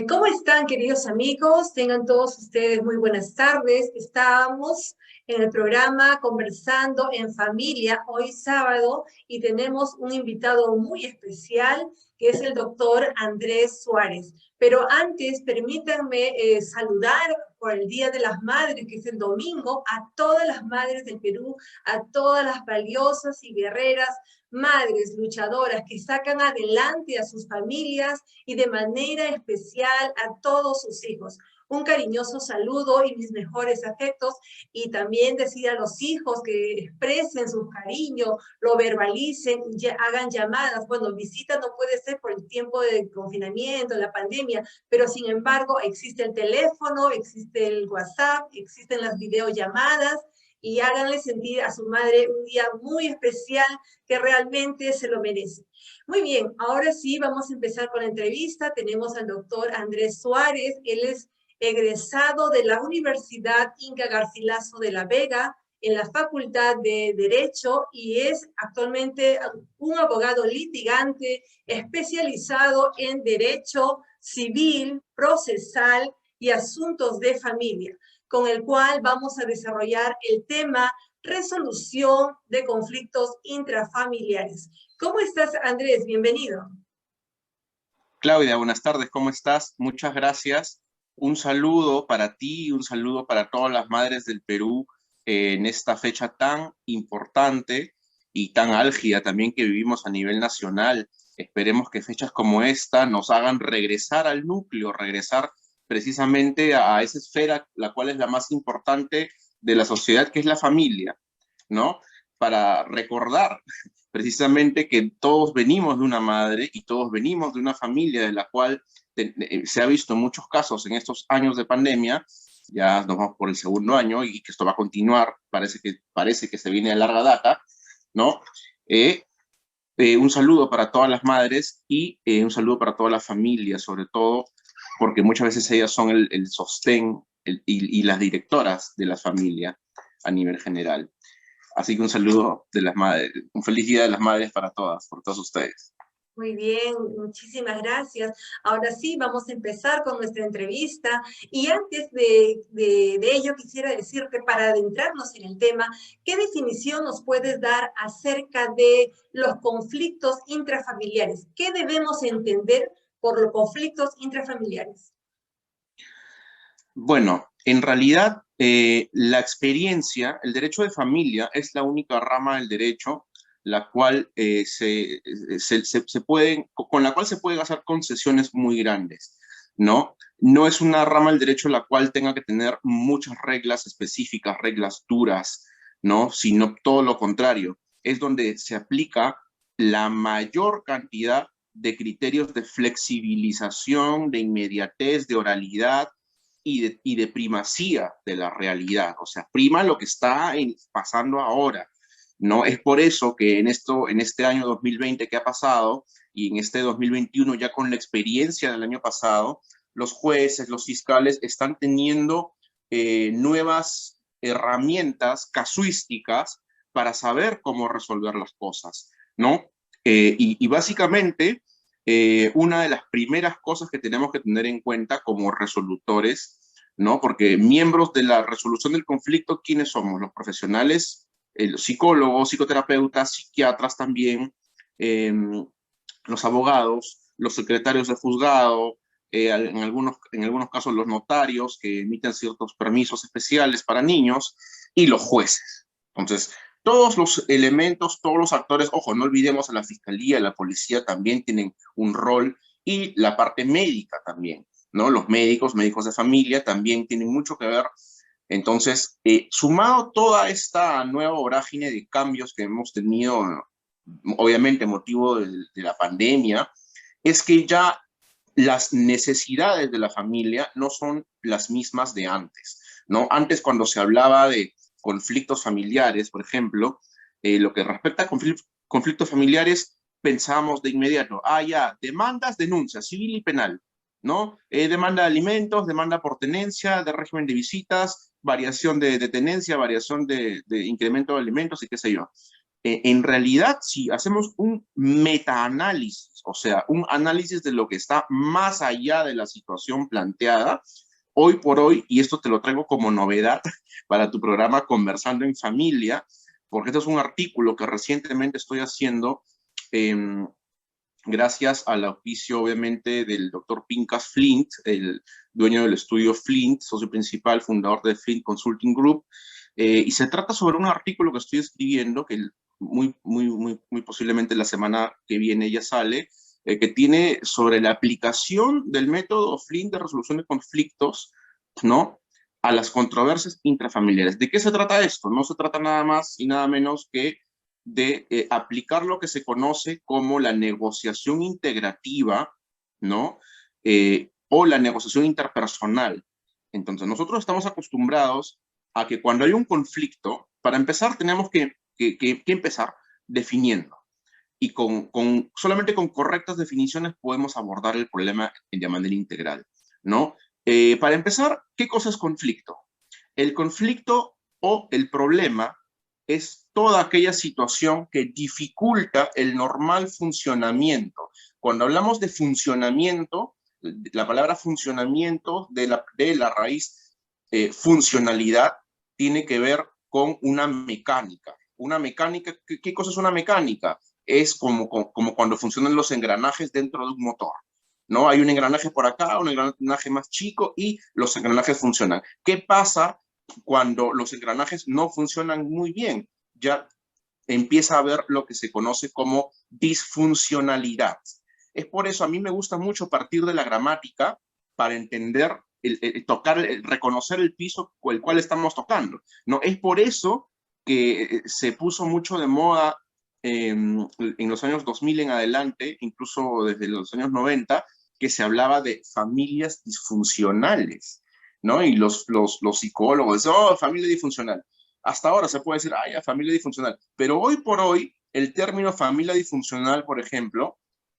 ¿Cómo están, queridos amigos? Tengan todos ustedes muy buenas tardes. Estamos en el programa Conversando en Familia, hoy sábado, y tenemos un invitado muy especial, que es el doctor Andrés Suárez. Pero antes, permítanme saludar por el Día de las Madres, que es el domingo, a todas las madres del Perú, a todas las valiosas y guerreras madres luchadoras que sacan adelante a sus familias y de manera especial a todos sus hijos. Un cariñoso saludo y mis mejores afectos, y también decir a los hijos que expresen su cariño, lo verbalicen, hagan llamadas. Bueno, visita no puede ser por el tiempo de confinamiento, la pandemia, pero sin embargo existe el teléfono, existe el WhatsApp, existen las videollamadas, y háganle sentir a su madre un día muy especial que realmente se lo merece. Muy bien, ahora sí vamos a empezar con la entrevista. Tenemos al doctor Andrés Suárez. Él es egresado de la Universidad Inca Garcilaso de la Vega en la Facultad de Derecho y es actualmente un abogado litigante especializado en Derecho Civil, Procesal y Asuntos de Familia, con el cual vamos a desarrollar el tema resolución de conflictos intrafamiliares. ¿Cómo estás, Andrés? Bienvenido. Claudia, buenas tardes, ¿cómo estás? Muchas gracias. Un saludo para ti y un saludo para todas las madres del Perú en esta fecha tan importante y tan álgida también que vivimos a nivel nacional. Esperemos que fechas como esta nos hagan regresar al núcleo, regresar precisamente a esa esfera, la cual es la más importante de la sociedad, que es la familia, ¿no? Para recordar precisamente que todos venimos de una madre y todos venimos de una familia de la cual se ha visto muchos casos en estos años de pandemia. Ya nos vamos por el segundo año y que esto va a continuar, parece que se viene de larga data, ¿no? Un saludo para todas las madres y un saludo para toda la familia, sobre todo porque muchas veces ellas son el sostén y las directoras de la familia a nivel general. Así que un saludo de las madres, un feliz Día de las Madres para todas, por todos ustedes. Muy bien, muchísimas gracias. Ahora sí, vamos a empezar con nuestra entrevista. Y antes de ello, quisiera decirte, para adentrarnos en el tema, ¿qué definición nos puedes dar acerca de los conflictos intrafamiliares? ¿Qué debemos entender por los conflictos intrafamiliares? Bueno, en realidad la experiencia, el derecho de familia es la única rama del derecho la cual con la cual se pueden hacer concesiones muy grandes, ¿no? No es una rama del derecho la cual tenga que tener muchas reglas específicas, reglas duras, ¿no? Sino todo lo contrario. Es donde se aplica la mayor cantidad de criterios de flexibilización, de inmediatez, de oralidad y de primacía de la realidad. O sea, prima lo que está pasando ahora. No es por eso que en este año 2020 que ha pasado y en este 2021 ya con la experiencia del año pasado, los jueces, los fiscales están teniendo nuevas herramientas casuísticas para saber cómo resolver las cosas, ¿no? Y básicamente, una de las primeras cosas que tenemos que tener en cuenta como resolutores, ¿no? Porque miembros de la resolución del conflicto, ¿quiénes somos? Los profesionales, los psicólogos, psicoterapeutas, psiquiatras también, eh, los abogados, los secretarios de juzgado, en algunos casos los notarios que emiten ciertos permisos especiales para niños y los jueces. Entonces, todos los elementos, todos los actores, ojo, no olvidemos a la fiscalía, la policía también tienen un rol y la parte médica también, ¿no? Los médicos, médicos de familia también tienen mucho que ver. Entonces, sumado toda esta nueva vorágine de cambios que hemos tenido, obviamente motivo de la pandemia, es que ya las necesidades de la familia no son las mismas de antes, ¿no? Antes, cuando se hablaba de conflictos familiares, por ejemplo, lo que respecta a conflictos familiares, pensábamos de inmediato, ya, demandas, denuncias, civil y penal, ¿no? Demanda de alimentos, demanda por tenencia, de régimen de visitas, variación de tenencia, variación de incremento de alimentos y qué sé yo. En realidad, si hacemos un metaanálisis, o sea, un análisis de lo que está más allá de la situación planteada, hoy por hoy, y esto te lo traigo como novedad para tu programa Conversando en Familia, porque este es un artículo que recientemente estoy haciendo eh, gracias al auspicio, obviamente, del doctor Pincus Flint, el dueño del estudio Flint, socio principal, fundador de Flint Consulting Group, y se trata sobre un artículo que estoy escribiendo, que muy posiblemente la semana que viene ya sale, que tiene sobre la aplicación del método Flint de resolución de conflictos, ¿no?, a las controversias intrafamiliares. ¿De qué se trata esto? No se trata nada más y nada menos que de aplicar lo que se conoce como la negociación integrativa, ¿no? O la negociación interpersonal. Entonces, nosotros estamos acostumbrados a que cuando hay un conflicto, para empezar, tenemos que empezar definiendo. Y solamente con correctas definiciones podemos abordar el problema de manera integral, ¿no? Para empezar, ¿qué cosa es conflicto? El conflicto o el problema es toda aquella situación que dificulta el normal funcionamiento. Cuando hablamos de funcionamiento, la palabra funcionamiento de la raíz funcionalidad tiene que ver con una mecánica. Una mecánica, ¿qué cosa es una mecánica? Es como cuando funcionan los engranajes dentro de un motor, ¿no? Hay un engranaje por acá, un engranaje más chico y los engranajes funcionan. ¿Qué pasa cuando los engranajes no funcionan muy bien? Ya empieza a haber lo que se conoce como disfuncionalidad. Es por eso a mí me gusta mucho partir de la gramática para entender, reconocer el piso con el cual estamos tocando, ¿no? Es por eso que se puso mucho de moda en los años 2000 en adelante, incluso desde los años 90, que se hablaba de familias disfuncionales, ¿no? Y los psicólogos, oh, familia disfuncional. Hasta ahora se puede decir, ay, familia disfuncional. Pero hoy por hoy, el término familia disfuncional, por ejemplo,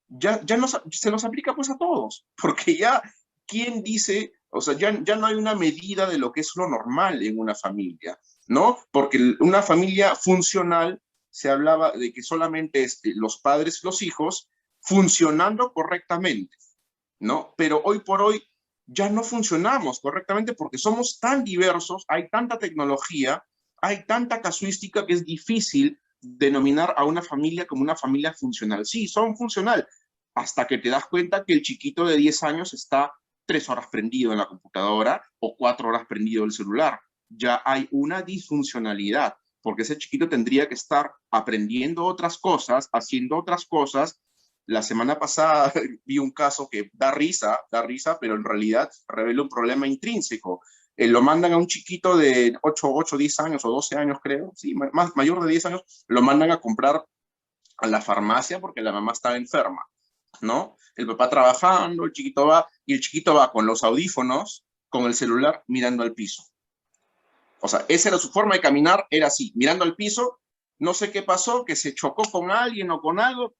ya no, se nos aplica pues a todos, porque ya, ¿quién dice? O sea, ya no hay una medida de lo que es lo normal en una familia, ¿no? Porque una familia funcional se hablaba de que solamente es los padres y los hijos funcionando correctamente, ¿no? Pero hoy por hoy ya no funcionamos correctamente porque somos tan diversos, hay tanta tecnología, hay tanta casuística que es difícil denominar a una familia como una familia funcional. Sí, son funcional, hasta que te das cuenta que el chiquito de 10 años está 3 horas prendido en la computadora o 4 horas prendido en el celular. Ya hay una disfuncionalidad, porque ese chiquito tendría que estar aprendiendo otras cosas, haciendo otras cosas. La semana pasada vi un caso que da risa, pero en realidad revela un problema intrínseco. Lo mandan a un chiquito de 8, 10 años o 12 años, creo, sí, mayor de 10 años, lo mandan a comprar a la farmacia porque la mamá estaba enferma, ¿no? El papá trabajando, el chiquito va, y el chiquito va con los audífonos, con el celular, mirando al piso. O sea, esa era su forma de caminar, era así, mirando al piso. No sé qué pasó, que se chocó con alguien o con algo,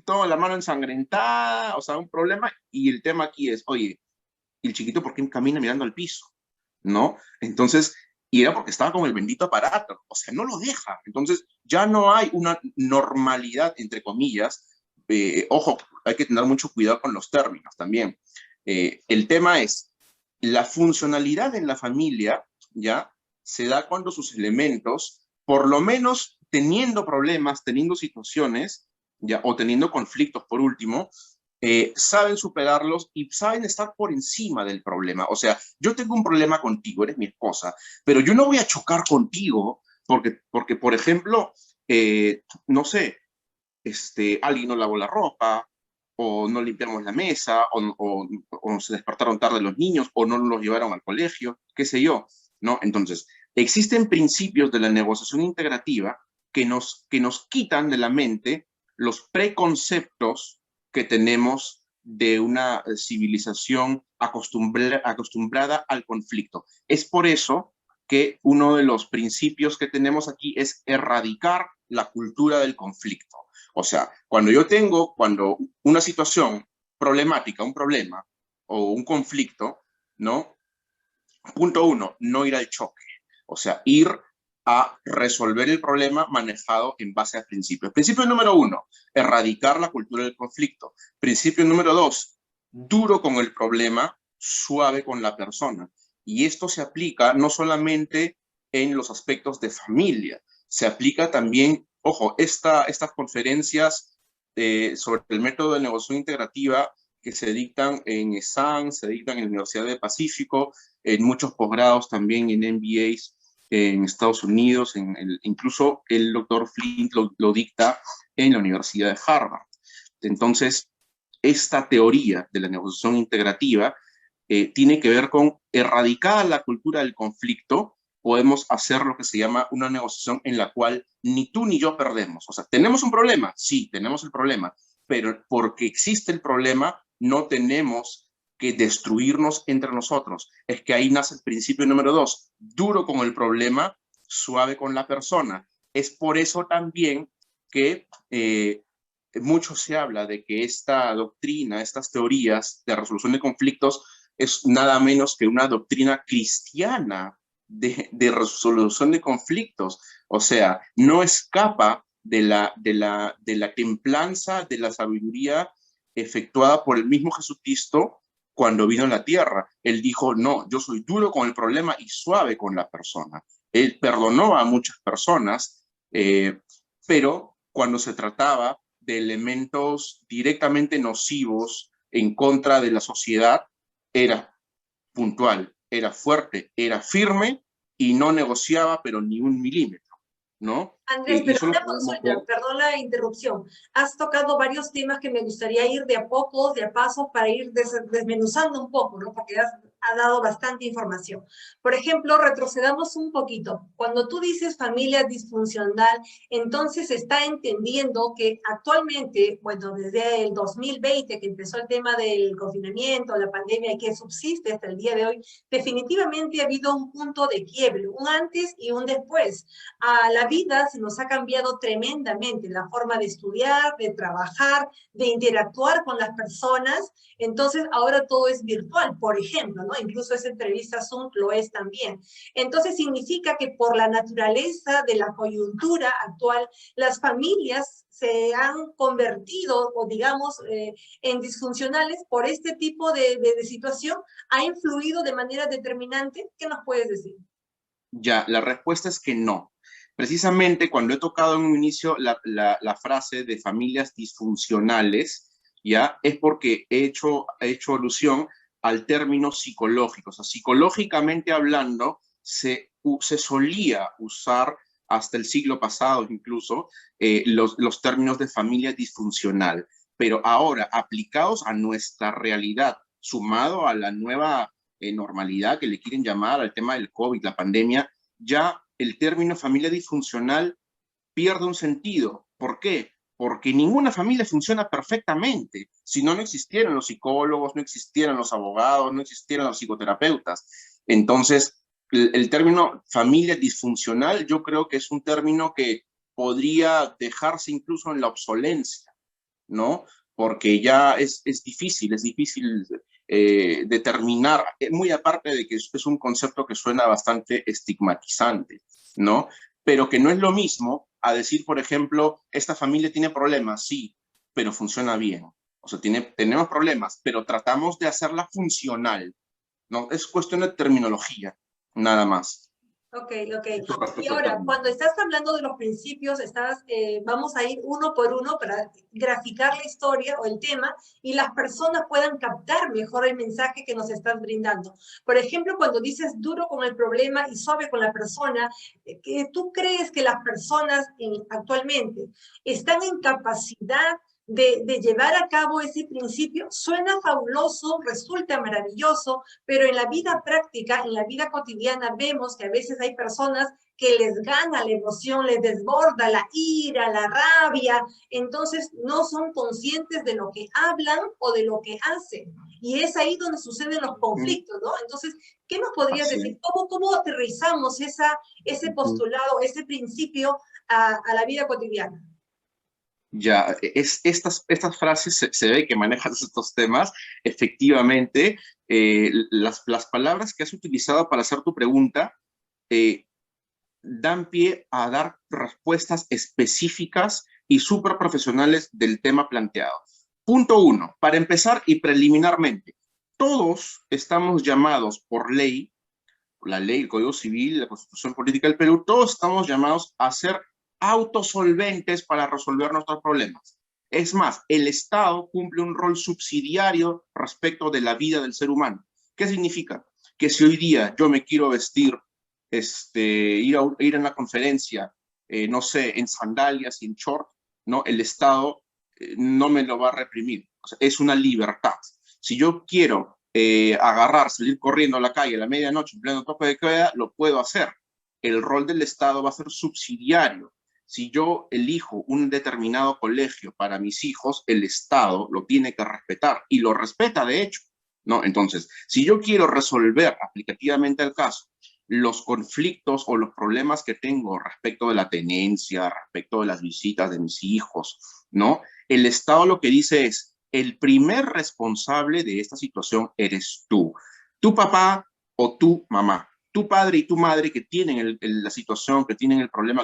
toda la mano ensangrentada, o sea, un problema. Y el tema aquí es, oye, ¿y el chiquito por qué camina mirando al piso? ¿No? Entonces, y era porque estaba con el bendito aparato, o sea, no lo deja. Entonces, ya no hay una normalidad, entre comillas. Ojo, hay que tener mucho cuidado con los términos también. El tema es, la funcionalidad en la familia, ¿ya? Se da cuando sus elementos, por lo menos teniendo problemas, teniendo situaciones, ¿ya? O teniendo conflictos, por último, saben superarlos y saben estar por encima del problema. O sea, yo tengo un problema contigo, eres mi esposa, pero yo no voy a chocar contigo porque por ejemplo, no sé, alguien no lavó la ropa, o no limpiamos la mesa, o se despertaron tarde los niños, o no los llevaron al colegio, qué sé yo, ¿no? Entonces, existen principios de la negociación integrativa que nos quitan de la mente los preconceptos que tenemos de una civilización acostumbrada al conflicto. Es por eso que uno de los principios que tenemos aquí es erradicar la cultura del conflicto. O sea, cuando una situación problemática, un problema o un conflicto, ¿no? Punto 1, no ir al choque. O sea, ir a resolver el problema manejado en base a principios. Principio número 1, erradicar la cultura del conflicto. Principio número 2, duro con el problema, suave con la persona. Y esto se aplica no solamente en los aspectos de familia, se aplica también, ojo, estas conferencias sobre el método de negociación integrativa que se dictan en ESAN, se dictan en la Universidad del Pacífico, en muchos posgrados también en MBAs en Estados Unidos, incluso el doctor Flint lo dicta en la Universidad de Harvard. Entonces, esta teoría de la negociación integrativa tiene que ver con erradicar la cultura del conflicto, podemos hacer lo que se llama una negociación en la cual ni tú ni yo perdemos. O sea, ¿tenemos un problema? Sí, tenemos el problema, pero porque existe el problema, no tenemos que destruirnos entre nosotros. Es que ahí nace el principio número 2, duro con el problema, suave con la persona. Es por eso también que mucho se habla de que esta doctrina, estas teorías de resolución de conflictos es nada menos que una doctrina cristiana de resolución de conflictos. O sea, no escapa de la templanza, de la sabiduría efectuada por el mismo Jesucristo cuando vino a la tierra. Él dijo, no, yo soy duro con el problema y suave con la persona. Él perdonó a muchas personas, pero cuando se trataba de elementos directamente nocivos en contra de la sociedad, era puntual, era fuerte, era firme y no negociaba, pero ni un milímetro, ¿no? Andrés, pero una consulta, perdón la interrupción. Has tocado varios temas que me gustaría ir de a pocos, de a pasos, para ir desmenuzando un poco, ¿no? Porque has dado bastante información. Por ejemplo, retrocedamos un poquito. Cuando tú dices familia disfuncional, entonces está entendiendo que actualmente, bueno, desde el 2020, que empezó el tema del confinamiento, la pandemia, y que subsiste hasta el día de hoy, definitivamente ha habido un punto de quiebre, un antes y un después. A la vida se nos ha cambiado tremendamente la forma de estudiar, de trabajar, de interactuar con las personas. Entonces, ahora todo es virtual, por ejemplo, ¿no? Incluso esa entrevista Zoom lo es también. Entonces, significa que por la naturaleza de la coyuntura actual, las familias se han convertido, o digamos, en disfuncionales por este tipo de situación. ¿Ha influido de manera determinante? ¿Qué nos puedes decir? Ya, la respuesta es que no. Precisamente cuando he tocado en un inicio la frase de familias disfuncionales, ya, es porque he hecho alusión al término psicológico. O sea, psicológicamente hablando, se solía usar hasta el siglo pasado incluso los términos de familia disfuncional. Pero ahora, aplicados a nuestra realidad, sumado a la nueva normalidad que le quieren llamar al tema del COVID, la pandemia, ya el término familia disfuncional pierde un sentido. ¿Por qué? Porque ninguna familia funciona perfectamente. Si no, no existieran los psicólogos, no existieran los abogados, no existieran los psicoterapeutas. Entonces, el término familia disfuncional yo creo que es un término que podría dejarse incluso en la obsolencia, ¿no? Porque ya es difícil determinar, muy aparte de que es un concepto que suena bastante estigmatizante, ¿no? Pero que no es lo mismo a decir, por ejemplo, esta familia tiene problemas, sí, pero funciona bien. O sea, tenemos problemas, pero tratamos de hacerla funcional, ¿no? Es cuestión de terminología, nada más. Ok. Y ahora, cuando estás hablando de los principios, vamos a ir uno por uno para graficar la historia o el tema y las personas puedan captar mejor el mensaje que nos estás brindando. Por ejemplo, cuando dices duro con el problema y suave con la persona, ¿tú crees que las personas actualmente están en capacidad de llevar a cabo ese principio? Suena fabuloso, resulta maravilloso, pero en la vida práctica, en la vida cotidiana, vemos que a veces hay personas que les gana la emoción, les desborda la ira, la rabia, entonces no son conscientes de lo que hablan o de lo que hacen. Y es ahí donde suceden los conflictos, ¿no? Entonces, ¿qué nos podrías decir? ¿Cómo aterrizamos ese postulado, ese principio a la vida cotidiana? Ya, estas frases se ve que manejas estos temas. Efectivamente, las palabras que has utilizado para hacer tu pregunta dan pie a dar respuestas específicas y súper profesionales del tema planteado. Punto 1, para empezar y preliminarmente, todos estamos llamados por ley, la ley, el Código Civil, la Constitución Política del Perú, todos estamos llamados a ser autosolventes para resolver nuestros problemas. Es más, el Estado cumple un rol subsidiario respecto de la vida del ser humano. ¿Qué significa? Que si hoy día yo me quiero vestir, ir a una conferencia, no sé, en sandalias y en short, ¿no? El Estado no me lo va a reprimir. O sea, es una libertad. Si yo quiero agarrar, salir corriendo a la calle a la medianoche en pleno toque de queda, lo puedo hacer. El rol del Estado va a ser subsidiario. Si yo elijo un determinado colegio para mis hijos, el Estado lo tiene que respetar y lo respeta de hecho, ¿no? Entonces, si yo quiero resolver aplicativamente el caso, los conflictos o los problemas que tengo respecto de la tenencia, respecto de las visitas de mis hijos, ¿no? El Estado lo que dice es, el primer responsable de esta situación eres tú, tu papá o tu mamá. Tu padre y tu madre que tienen la situación, que tienen el problema,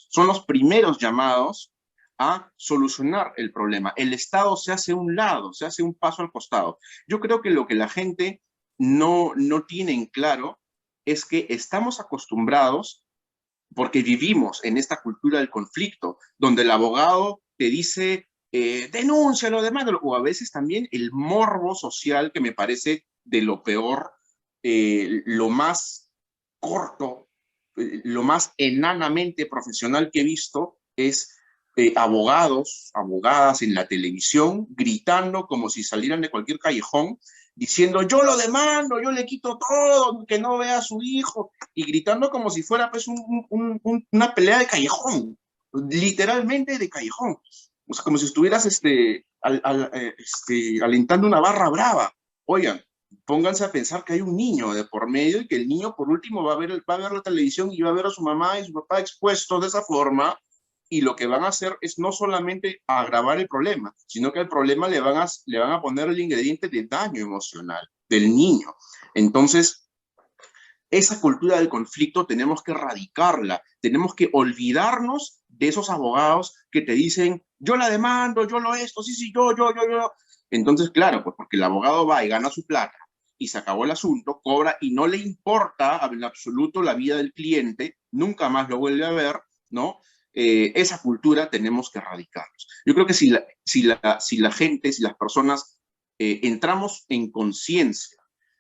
son los primeros llamados a solucionar el problema. El Estado se hace a un lado, se hace un paso al costado. Yo creo que lo que la gente no tiene en claro es que estamos acostumbrados, porque vivimos en esta cultura del conflicto, donde el abogado te dice, denúncialo, demándalo, o a veces también el morbo social, que me parece de lo peor, lo más corto, lo más enanamente profesional que he visto es abogados, abogadas en la televisión gritando como si salieran de cualquier callejón, diciendo yo lo demando, yo le quito todo, que no vea a su hijo, y gritando como si fuera pues una pelea de callejón, literalmente de callejón, o sea, como si estuvieras alentando una barra brava. Oigan, pónganse a pensar que hay un niño de por medio y que el niño por último va a ver la televisión y va a ver a su mamá y su papá expuestos de esa forma, y lo que van a hacer es no solamente agravar el problema, sino que al problema le van a poner el ingrediente de daño emocional del niño. Entonces, esa cultura del conflicto tenemos que erradicarla, tenemos que olvidarnos de esos abogados que te dicen, yo la demando, yo lo esto, sí, yo. Entonces, claro, pues porque el abogado va y gana su plata y se acabó el asunto, cobra y no le importa en absoluto la vida del cliente, nunca más lo vuelve a ver, ¿no? Esa cultura tenemos que erradicarlos. Yo creo que si la gente, si las personas entramos en conciencia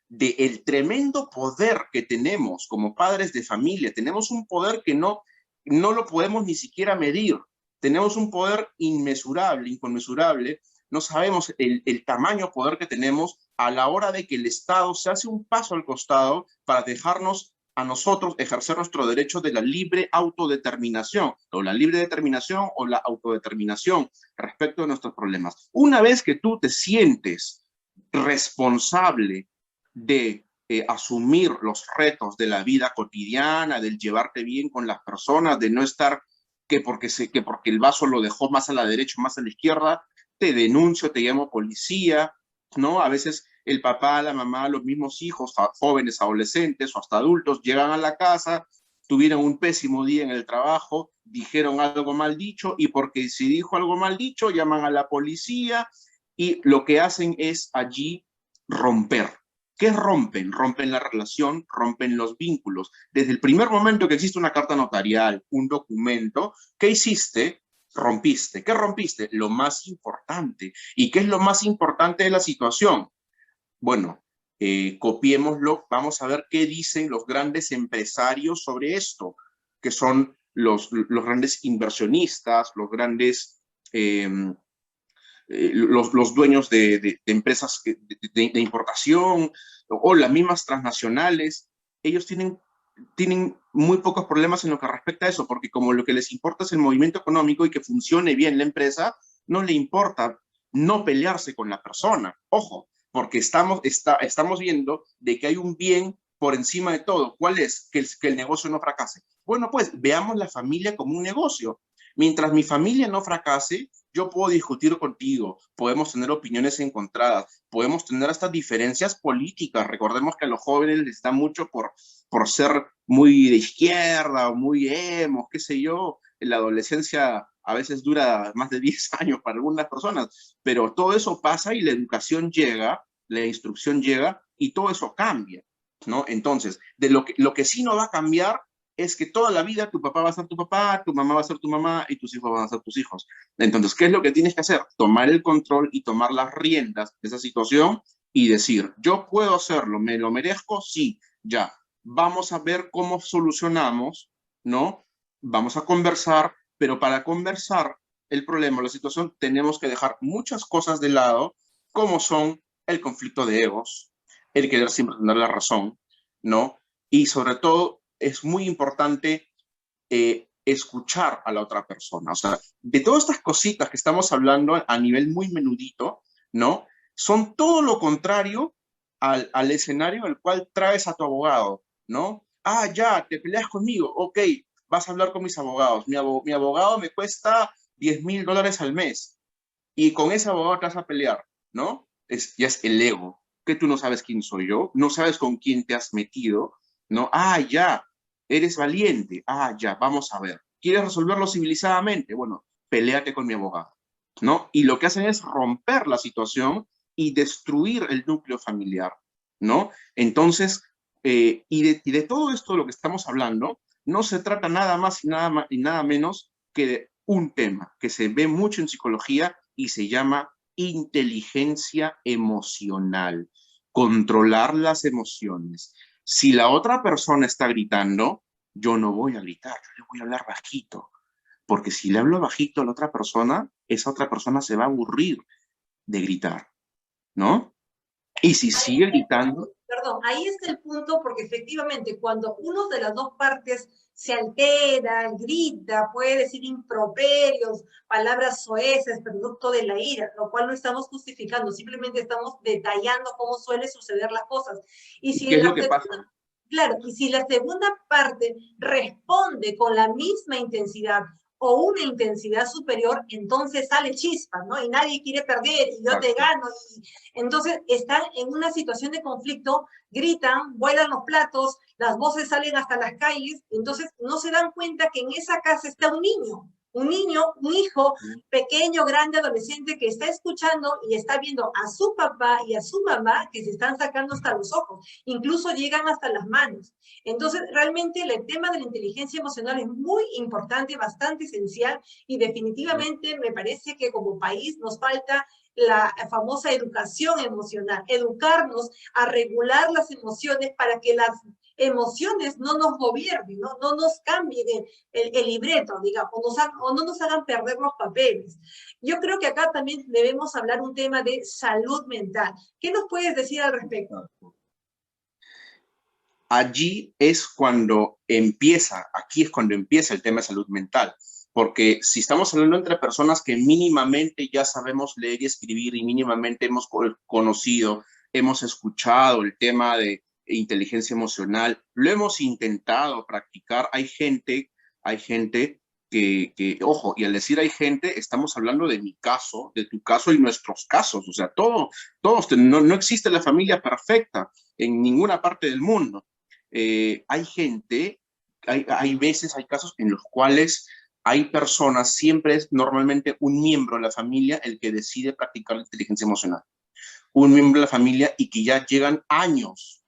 del tremendo poder que tenemos como padres de familia, tenemos un poder que no lo podemos ni siquiera medir, tenemos un poder inmesurable, inconmensurable, no sabemos el tamaño poder que tenemos a la hora de que el Estado se hace un paso al costado para dejarnos a nosotros ejercer nuestro derecho de la libre autodeterminación, o la libre determinación o la autodeterminación respecto de nuestros problemas. Una vez que tú te sientes responsable de asumir los retos de la vida cotidiana, del llevarte bien con las personas, de no estar que porque el vaso lo dejó más a la derecha o más a la izquierda, te denuncio, te llamo policía, ¿no? A veces el papá, la mamá, los mismos hijos, jóvenes, adolescentes o hasta adultos, llegan a la casa, tuvieron un pésimo día en el trabajo, dijeron algo mal dicho, y porque si dijo algo mal dicho, llaman a la policía, y lo que hacen es allí romper. ¿Qué rompen? Rompen la relación, rompen los vínculos. Desde el primer momento que existe una carta notarial, un documento, ¿qué hiciste? Rompiste. ¿Qué rompiste? Lo más importante. ¿Y qué es lo más importante de la situación? Bueno, copiémoslo, vamos a ver qué dicen los grandes empresarios sobre esto, que son los grandes inversionistas, los grandes, los dueños de empresas de importación o las mismas transnacionales. Ellos tienen muy pocos problemas en lo que respecta a eso, porque como lo que les importa es el movimiento económico y que funcione bien la empresa, no le importa no pelearse con la persona. Ojo, porque estamos viendo de que hay un bien por encima de todo. ¿Cuál es? Que el negocio no fracase. Bueno, pues veamos la familia como un negocio. Mientras mi familia no fracase, yo puedo discutir contigo, podemos tener opiniones encontradas, podemos tener hasta diferencias políticas. Recordemos que a los jóvenes les está mucho por ser muy de izquierda o muy emo, qué sé yo. La adolescencia a veces dura más de 10 años para algunas personas, pero todo eso pasa y la educación llega, la instrucción llega y todo eso cambia, ¿no? Entonces, de lo que sí no va a cambiar es que toda la vida tu papá va a ser tu papá, tu mamá va a ser tu mamá y tus hijos van a ser tus hijos. Entonces, ¿qué es lo que tienes que hacer? Tomar el control y tomar las riendas de esa situación y decir, yo puedo hacerlo, ¿me lo merezco? Sí, ya. Vamos a ver cómo solucionamos, ¿no? Vamos a conversar, pero para conversar el problema, la situación, tenemos que dejar muchas cosas de lado, como son el conflicto de egos, el querer siempre tener la razón, ¿no? Y sobre todo, es muy importante escuchar a la otra persona. O sea, de todas estas cositas que estamos hablando a nivel muy menudito, ¿no? Son todo lo contrario al escenario al cual traes a tu abogado, ¿no? Ah, ya, te peleas conmigo, ok, vas a hablar con mis abogados. Mi abogado me cuesta $10,000 al mes y con ese abogado te vas a pelear, ¿no? Ya es el ego, que tú no sabes quién soy yo, no sabes con quién te has metido, ¿no? Ah, ya, eres valiente, ah, ya, vamos a ver. ¿Quieres resolverlo civilizadamente? Bueno, peléate con mi abogado, ¿no? Y lo que hacen es romper la situación y destruir el núcleo familiar, ¿no? Entonces, y de todo esto de lo que estamos hablando, no se trata nada más y nada menos que de un tema que se ve mucho en psicología y se llama inteligencia emocional, controlar las emociones. Si la otra persona está gritando, yo no voy a gritar, yo le voy a hablar bajito, porque si le hablo bajito a la otra persona, esa otra persona se va a aburrir de gritar, ¿no? Y si sigue gritando, Perdón, ahí está el punto, porque efectivamente cuando uno de las dos partes se altera, grita, puede decir improperios, palabras soeces, producto de la ira, lo cual no estamos justificando, simplemente estamos detallando cómo suele suceder las cosas. Y si ¿qué es la lo que pasa? segunda, claro, y si la segunda parte responde con la misma intensidad o una intensidad superior, entonces sale chispa, ¿no? Y nadie quiere perder, y yo te Exacto. gano, y entonces están en una situación de conflicto, gritan, vuelan los platos, las voces salen hasta las calles, entonces no se dan cuenta que en esa casa está un niño, un hijo pequeño, grande, adolescente que está escuchando y está viendo a su papá y a su mamá que se están sacando hasta los ojos, incluso llegan hasta las manos. Entonces, realmente el tema de la inteligencia emocional es muy importante, bastante esencial y definitivamente me parece que como país nos falta la famosa educación emocional, educarnos a regular las emociones para que las emociones no nos gobiernen, no nos cambien el libreto, digamos, o no nos hagan perder los papeles. Yo creo que acá también debemos hablar un tema de salud mental. ¿Qué nos puedes decir al respecto? Allí es cuando empieza, aquí es cuando empieza el tema de salud mental, porque si estamos hablando entre personas que mínimamente ya sabemos leer y escribir y mínimamente hemos conocido, hemos escuchado el tema de inteligencia emocional, lo hemos intentado practicar, hay gente ojo, y al decir hay gente, estamos hablando de mi caso, de tu caso y nuestros casos, o sea, no existe la familia perfecta en ninguna parte del mundo. Hay gente, hay veces, hay casos en los cuales hay personas, siempre es normalmente un miembro de la familia el que decide practicar la inteligencia emocional. Un miembro de la familia y que ya llegan años,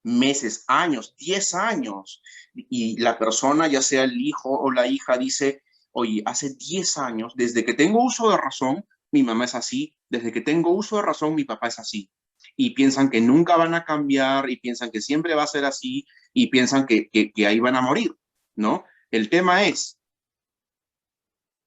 meses, años, 10 años, y la persona, ya sea el hijo o la hija, dice, oye, hace 10 años, desde que tengo uso de razón, mi mamá es así, desde que tengo uso de razón, mi papá es así. Y piensan que nunca van a cambiar, y piensan que siempre va a ser así, y piensan que ahí van a morir, ¿no? El tema es,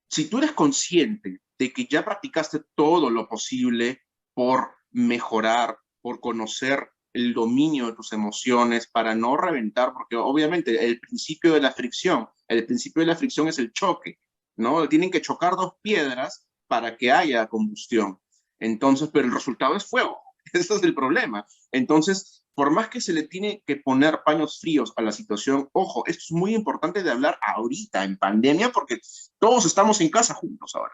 si tú eres consciente de que ya practicaste todo lo posible por mejorar, por conocer el dominio de tus emociones, para no reventar, porque obviamente el principio de la fricción es el choque, ¿no? Tienen que chocar dos piedras para que haya combustión. Entonces, pero el resultado es fuego. Ese es el problema. Entonces, por más que se le tiene que poner paños fríos a la situación, ojo, esto es muy importante de hablar ahorita en pandemia porque todos estamos en casa juntos ahora.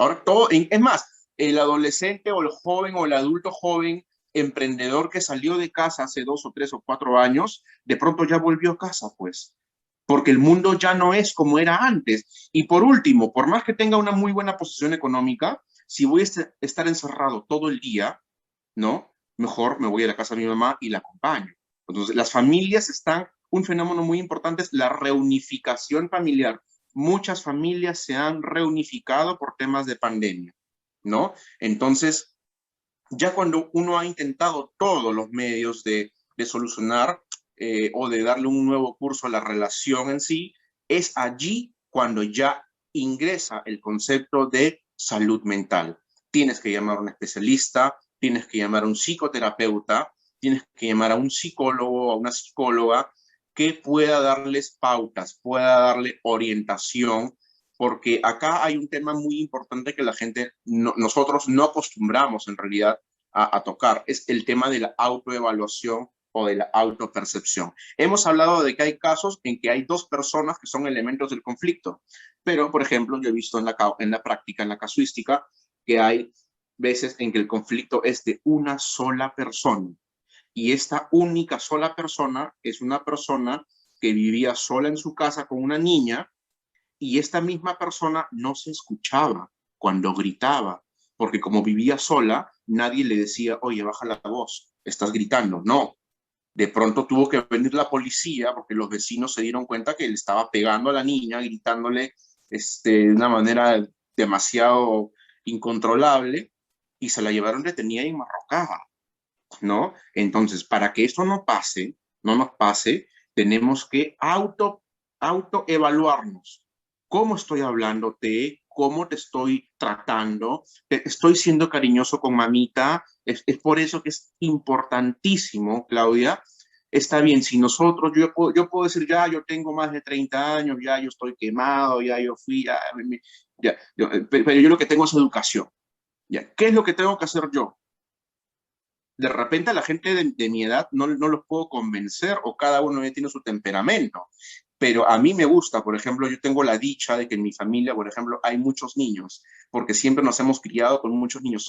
Ahora todo, es más, el adolescente o el joven o el adulto joven emprendedor que salió de casa hace 2 o 3 o 4 años, de pronto ya volvió a casa, pues, porque el mundo ya no es como era antes. Y por último, por más que tenga una muy buena posición económica, si voy a estar encerrado todo el día, ¿no? Mejor me voy a la casa de mi mamá y la acompaño. Entonces, las familias están, un fenómeno muy importante es la reunificación familiar. Muchas familias se han reunificado por temas de pandemia, ¿no? Entonces, ya cuando uno ha intentado todos los medios de solucionar o de darle un nuevo curso a la relación en sí, es allí cuando ya ingresa el concepto de salud mental. Tienes que llamar a un especialista, tienes que llamar a un psicoterapeuta, tienes que llamar a un psicólogo o a una psicóloga que pueda darles pautas, pueda darle orientación, porque acá hay un tema muy importante que la gente, nosotros no acostumbramos en realidad a tocar, es el tema de la autoevaluación o de la autopercepción. Hemos hablado de que hay casos en que hay dos personas que son elementos del conflicto, pero, por ejemplo, yo he visto en la práctica, en la casuística, que hay veces en que el conflicto es de una sola persona, y esta única sola persona es una persona que vivía sola en su casa con una niña, y esta misma persona no se escuchaba cuando gritaba, porque como vivía sola, nadie le decía, oye, baja la voz, estás gritando. No, de pronto tuvo que venir la policía porque los vecinos se dieron cuenta que le estaba pegando a la niña, gritándole de una manera demasiado incontrolable, y se la llevaron detenida y enmarrocada, ¿no? Entonces, para que esto no pase, no nos pase, tenemos que autoevaluarnos. ¿Cómo estoy hablándote? ¿Cómo te estoy tratando? ¿Estoy siendo cariñoso con mamita? Es por eso que es importantísimo, Claudia. Está bien, si nosotros, yo puedo decir, ya, yo tengo más de 30 años, ya yo estoy quemado, ya yo fui, pero yo lo que tengo es educación. ¿Ya? ¿Qué es lo que tengo que hacer yo? De repente a la gente de mi edad no los puedo convencer, o cada uno ya tiene su temperamento, pero a mí me gusta. Por ejemplo, yo tengo la dicha de que en mi familia, por ejemplo, hay muchos niños, porque siempre nos hemos criado con muchos niños.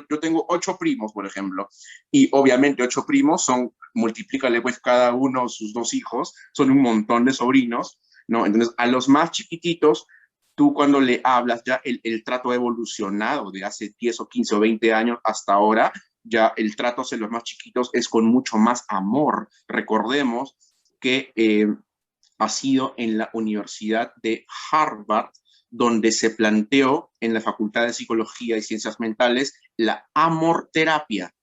Yo tengo 8 primos, por ejemplo, y obviamente 8 primos multiplícale pues cada uno sus 2 hijos, son un montón de sobrinos, ¿no? Entonces, a los más chiquititos, tú cuando le hablas, ya el trato ha evolucionado de hace 10 o 15 o 20 años hasta ahora. Ya el trato hacia los más chiquitos es con mucho más amor. Recordemos que ha sido en la Universidad de Harvard donde se planteó en la Facultad de Psicología y Ciencias Mentales la amorterapia.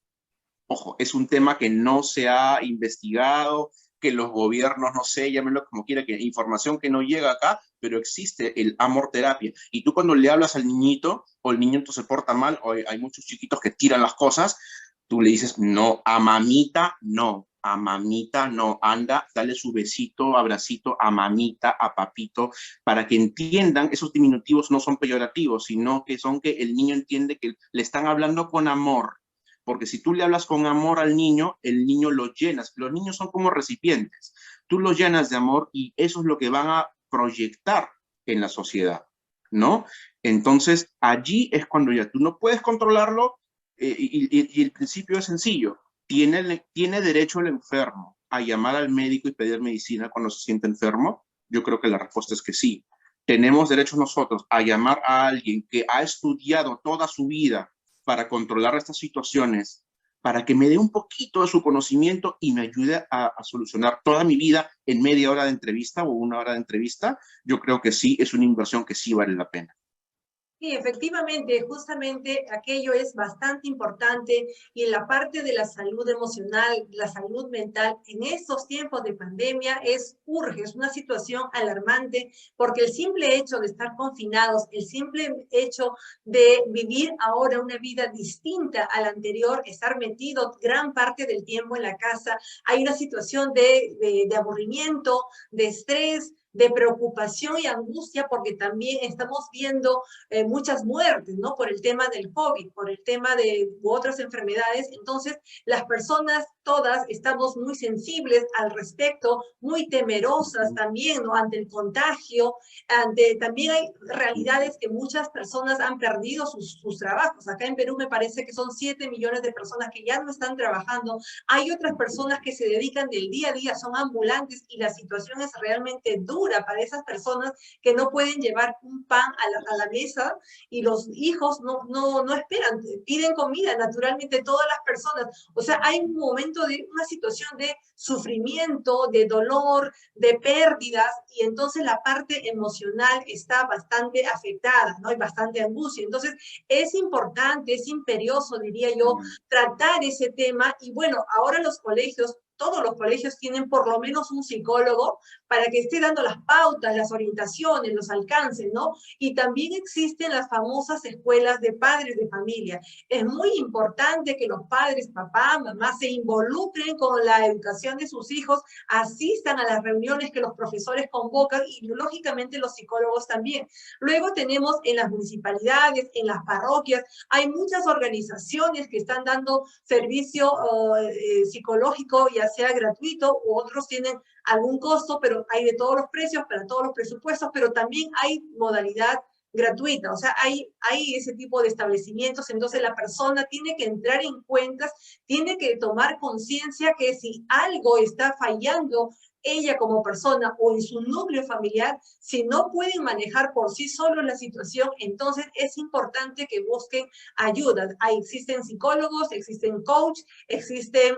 Ojo, es un tema que no se ha investigado, que los gobiernos, no sé, llámenlo como quiera, que información que no llega acá, pero existe el amor terapia. Y tú cuando le hablas al niñito, o el niñito se porta mal, o hay muchos chiquitos que tiran las cosas, tú le dices, no, a mamita no, anda, dale su besito, abracito a mamita, a papito, para que entiendan, esos diminutivos no son peyorativos, sino que son que el niño entiende que le están hablando con amor. Porque si tú le hablas con amor al niño, el niño lo llenas. Los niños son como recipientes. Tú los llenas de amor y eso es lo que van a proyectar en la sociedad, ¿no? Entonces, allí es cuando ya tú no puedes controlarlo, y el principio es sencillo. ¿Tiene derecho el enfermo a llamar al médico y pedir medicina cuando se siente enfermo? Yo creo que la respuesta es que sí. ¿Tenemos derecho nosotros a llamar a alguien que ha estudiado toda su vida para controlar estas situaciones, para que me dé un poquito de su conocimiento y me ayude a solucionar toda mi vida en media hora de entrevista o 1 hora de entrevista? Yo creo que sí, es una inversión que sí vale la pena. Sí, efectivamente, justamente aquello es bastante importante, y en la parte de la salud emocional, la salud mental, en estos tiempos de pandemia urge, es una situación alarmante, porque el simple hecho de estar confinados, el simple hecho de vivir ahora una vida distinta a la anterior, estar metido gran parte del tiempo en la casa, hay una situación de aburrimiento, de estrés, de preocupación y angustia, porque también estamos viendo muchas muertes, ¿no? Por el tema del COVID, por el tema de otras enfermedades. Entonces, las personas todas estamos muy sensibles al respecto, muy temerosas también, ¿no? Ante el contagio, también hay realidades que muchas personas han perdido sus trabajos. Acá en Perú me parece que son 7 millones de personas que ya no están trabajando. Hay otras personas que se dedican del día a día, son ambulantes, y la situación es realmente dura para esas personas que no pueden llevar un pan a la mesa, y los hijos no esperan, piden comida naturalmente todas las personas. O sea, hay un momento de una situación de sufrimiento, de dolor, de pérdidas, y entonces la parte emocional está bastante afectada, ¿no? Hay bastante angustia. Entonces, es importante, es imperioso, diría yo, tratar ese tema. Y bueno, ahora los colegios, todos los colegios tienen por lo menos un psicólogo para que esté dando las pautas, las orientaciones, los alcances, ¿no? Y también existen las famosas escuelas de padres de familia. Es muy importante que los padres, papá, mamá, se involucren con la educación de sus hijos, asistan a las reuniones que los profesores convocan, y lógicamente los psicólogos también. Luego tenemos en las municipalidades, en las parroquias, hay muchas organizaciones que están dando servicio psicológico, ya sea gratuito, u otros tienen algún costo, pero hay de todos los precios, para todos los presupuestos, pero también hay modalidad gratuita. O sea, hay ese tipo de establecimientos. Entonces la persona tiene que entrar en cuentas, tiene que tomar conciencia que si algo está fallando ella como persona o en su núcleo familiar, si no pueden manejar por sí solos la situación, entonces es importante que busquen ayuda. Ahí existen psicólogos, existen coach, existen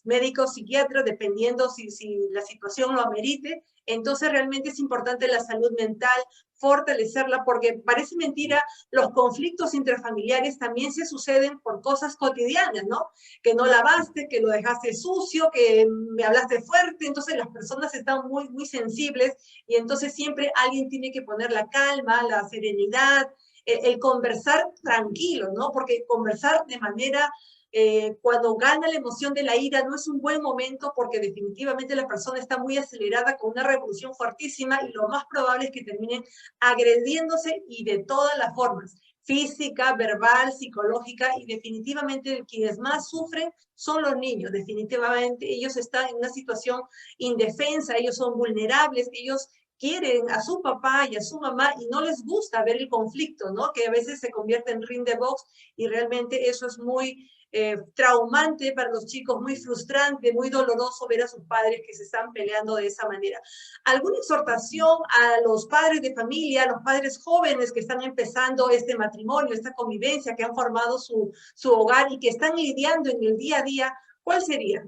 médicos, psiquiatras, dependiendo si la situación lo amerite. Entonces realmente es importante la salud mental, fortalecerla, porque parece mentira, los conflictos intrafamiliares también se suceden por cosas cotidianas, ¿no? Que no lavaste, que lo dejaste sucio, que me hablaste fuerte. Entonces las personas están muy sensibles, y entonces siempre alguien tiene que poner la calma, la serenidad, el conversar tranquilo, ¿no? Porque conversar de manera cuando gana la emoción de la ira no es un buen momento, porque definitivamente la persona está muy acelerada con una revolución fuertísima, y lo más probable es que terminen agrediéndose, y de todas las formas, física, verbal, psicológica. Y definitivamente quienes más sufren son los niños. Definitivamente ellos están en una situación indefensa, ellos son vulnerables, ellos quieren a su papá y a su mamá, y no les gusta ver el conflicto, ¿no? Que a veces se convierte en ring de box, y realmente eso es muy traumante para los chicos, muy frustrante, muy doloroso ver a sus padres que se están peleando de esa manera. ¿Alguna exhortación a los padres de familia, a los padres jóvenes que están empezando este matrimonio, esta convivencia, que han formado su hogar y que están lidiando en el día a día? ¿Cuál sería?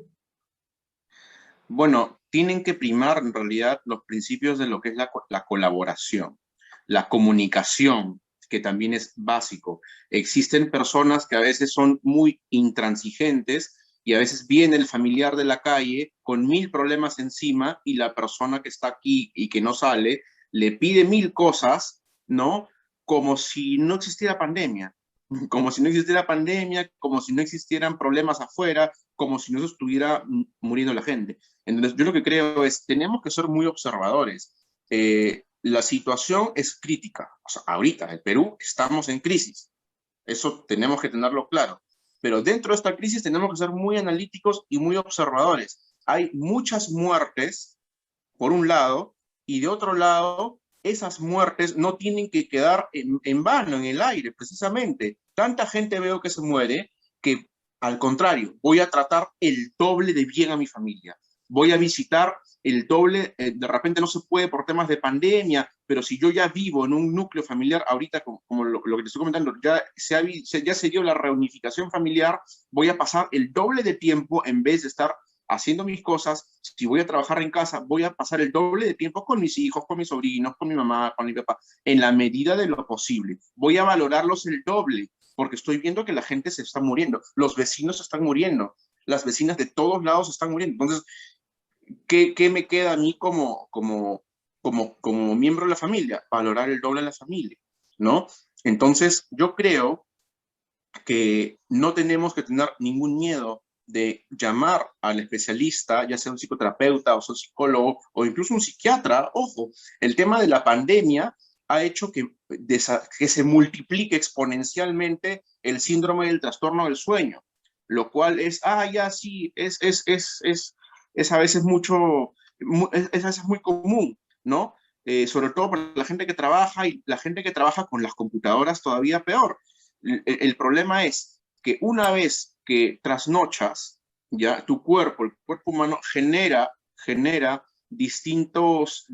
Bueno, tienen que primar en realidad los principios de lo que es la colaboración, la comunicación, que también es básico. Existen personas que a veces son muy intransigentes, y a veces viene el familiar de la calle con 1000 problemas encima, y la persona que está aquí y que no sale le pide 1000 cosas, ¿no? Como si no existiera pandemia. Como si no existiera pandemia, como si no existieran problemas afuera, como si no se estuviera muriendo la gente. Entonces, yo lo que creo es, tenemos que ser muy observadores. La situación es crítica. O sea, ahorita, en Perú, estamos en crisis. Eso tenemos que tenerlo claro. Pero dentro de esta crisis tenemos que ser muy analíticos y muy observadores. Hay muchas muertes, por un lado, y de otro lado, esas muertes no tienen que quedar en vano, en el aire, precisamente. Tanta gente veo que se muere que, al contrario, voy a tratar el doble de bien a mi familia. Voy a visitar el doble, de repente no se puede por temas de pandemia, pero si yo ya vivo en un núcleo familiar, ahorita como lo que te estoy comentando, ya se dio la reunificación familiar, voy a pasar el doble de tiempo en vez de estar haciendo mis cosas. Si voy a trabajar en casa, voy a pasar el doble de tiempo con mis hijos, con mis sobrinos, con mi mamá, con mi papá, en la medida de lo posible. Voy a valorarlos el doble, porque estoy viendo que la gente se está muriendo, los vecinos se están muriendo, las vecinas de todos lados se están muriendo. Entonces, ¿qué me queda a mí como miembro de la familia? Valorar el doble de la familia, ¿no? Entonces, yo creo que no tenemos que tener ningún miedo de llamar al especialista, ya sea un psicoterapeuta o sea un psicólogo o incluso un psiquiatra. Ojo, el tema de la pandemia ha hecho que se multiplique exponencialmente el síndrome del trastorno del sueño, lo cual es, ya sí, es a veces es a veces muy común, ¿no? Sobre todo para la gente que trabaja y la gente que trabaja con las computadoras todavía peor. El problema es que una vez que trasnochas, ya el cuerpo humano genera distintas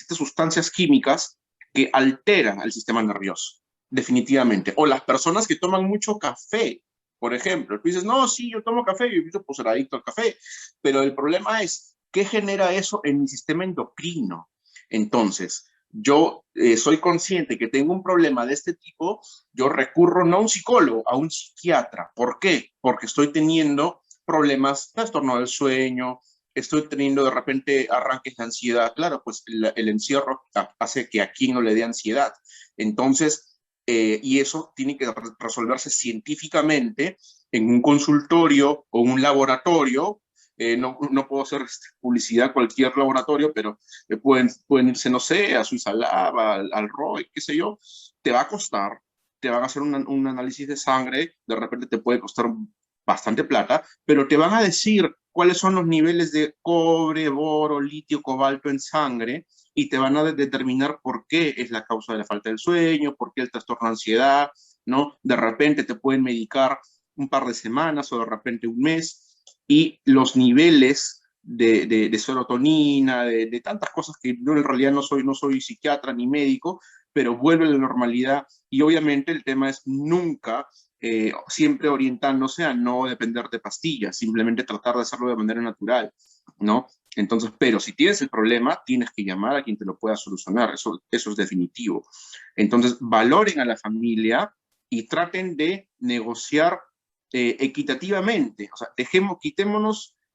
sustancias químicas que alteran al sistema nervioso, definitivamente. O las personas que toman mucho café, por ejemplo. Tú dices, no, sí, yo tomo café, yo puedo ser adicto al café, pero el problema es, ¿qué genera eso en mi sistema endocrino? Entonces, yo soy consciente que tengo un problema de este tipo, yo recurro no a un psicólogo, a un psiquiatra. ¿Por qué? Porque estoy teniendo problemas, trastorno del sueño, estoy teniendo de repente arranques de ansiedad. Claro, pues el encierro hace que a quien no le dé ansiedad. Entonces, y eso tiene que resolverse científicamente en un consultorio o un laboratorio. No puedo hacer publicidad a cualquier laboratorio, pero pueden irse, no sé, a Suiza Lab, al ROI, qué sé yo. Te va a costar, te van a hacer un análisis de sangre, de repente te puede costar bastante plata, pero te van a decir cuáles son los niveles de cobre, boro, litio, cobalto en sangre y te van a determinar por qué es la causa de la falta del sueño, por qué el trastorno de ansiedad, ¿no? De repente te pueden medicar un par de semanas o de repente un mes y los niveles de serotonina, de tantas cosas que yo en realidad no soy psiquiatra ni médico, pero vuelve a la normalidad y obviamente el tema es nunca siempre orientándose a no depender de pastillas, simplemente tratar de hacerlo de manera natural, ¿no? Entonces, pero si tienes el problema, tienes que llamar a quien te lo pueda solucionar, eso es definitivo. Entonces, valoren a la familia y traten de negociar equitativamente, o sea,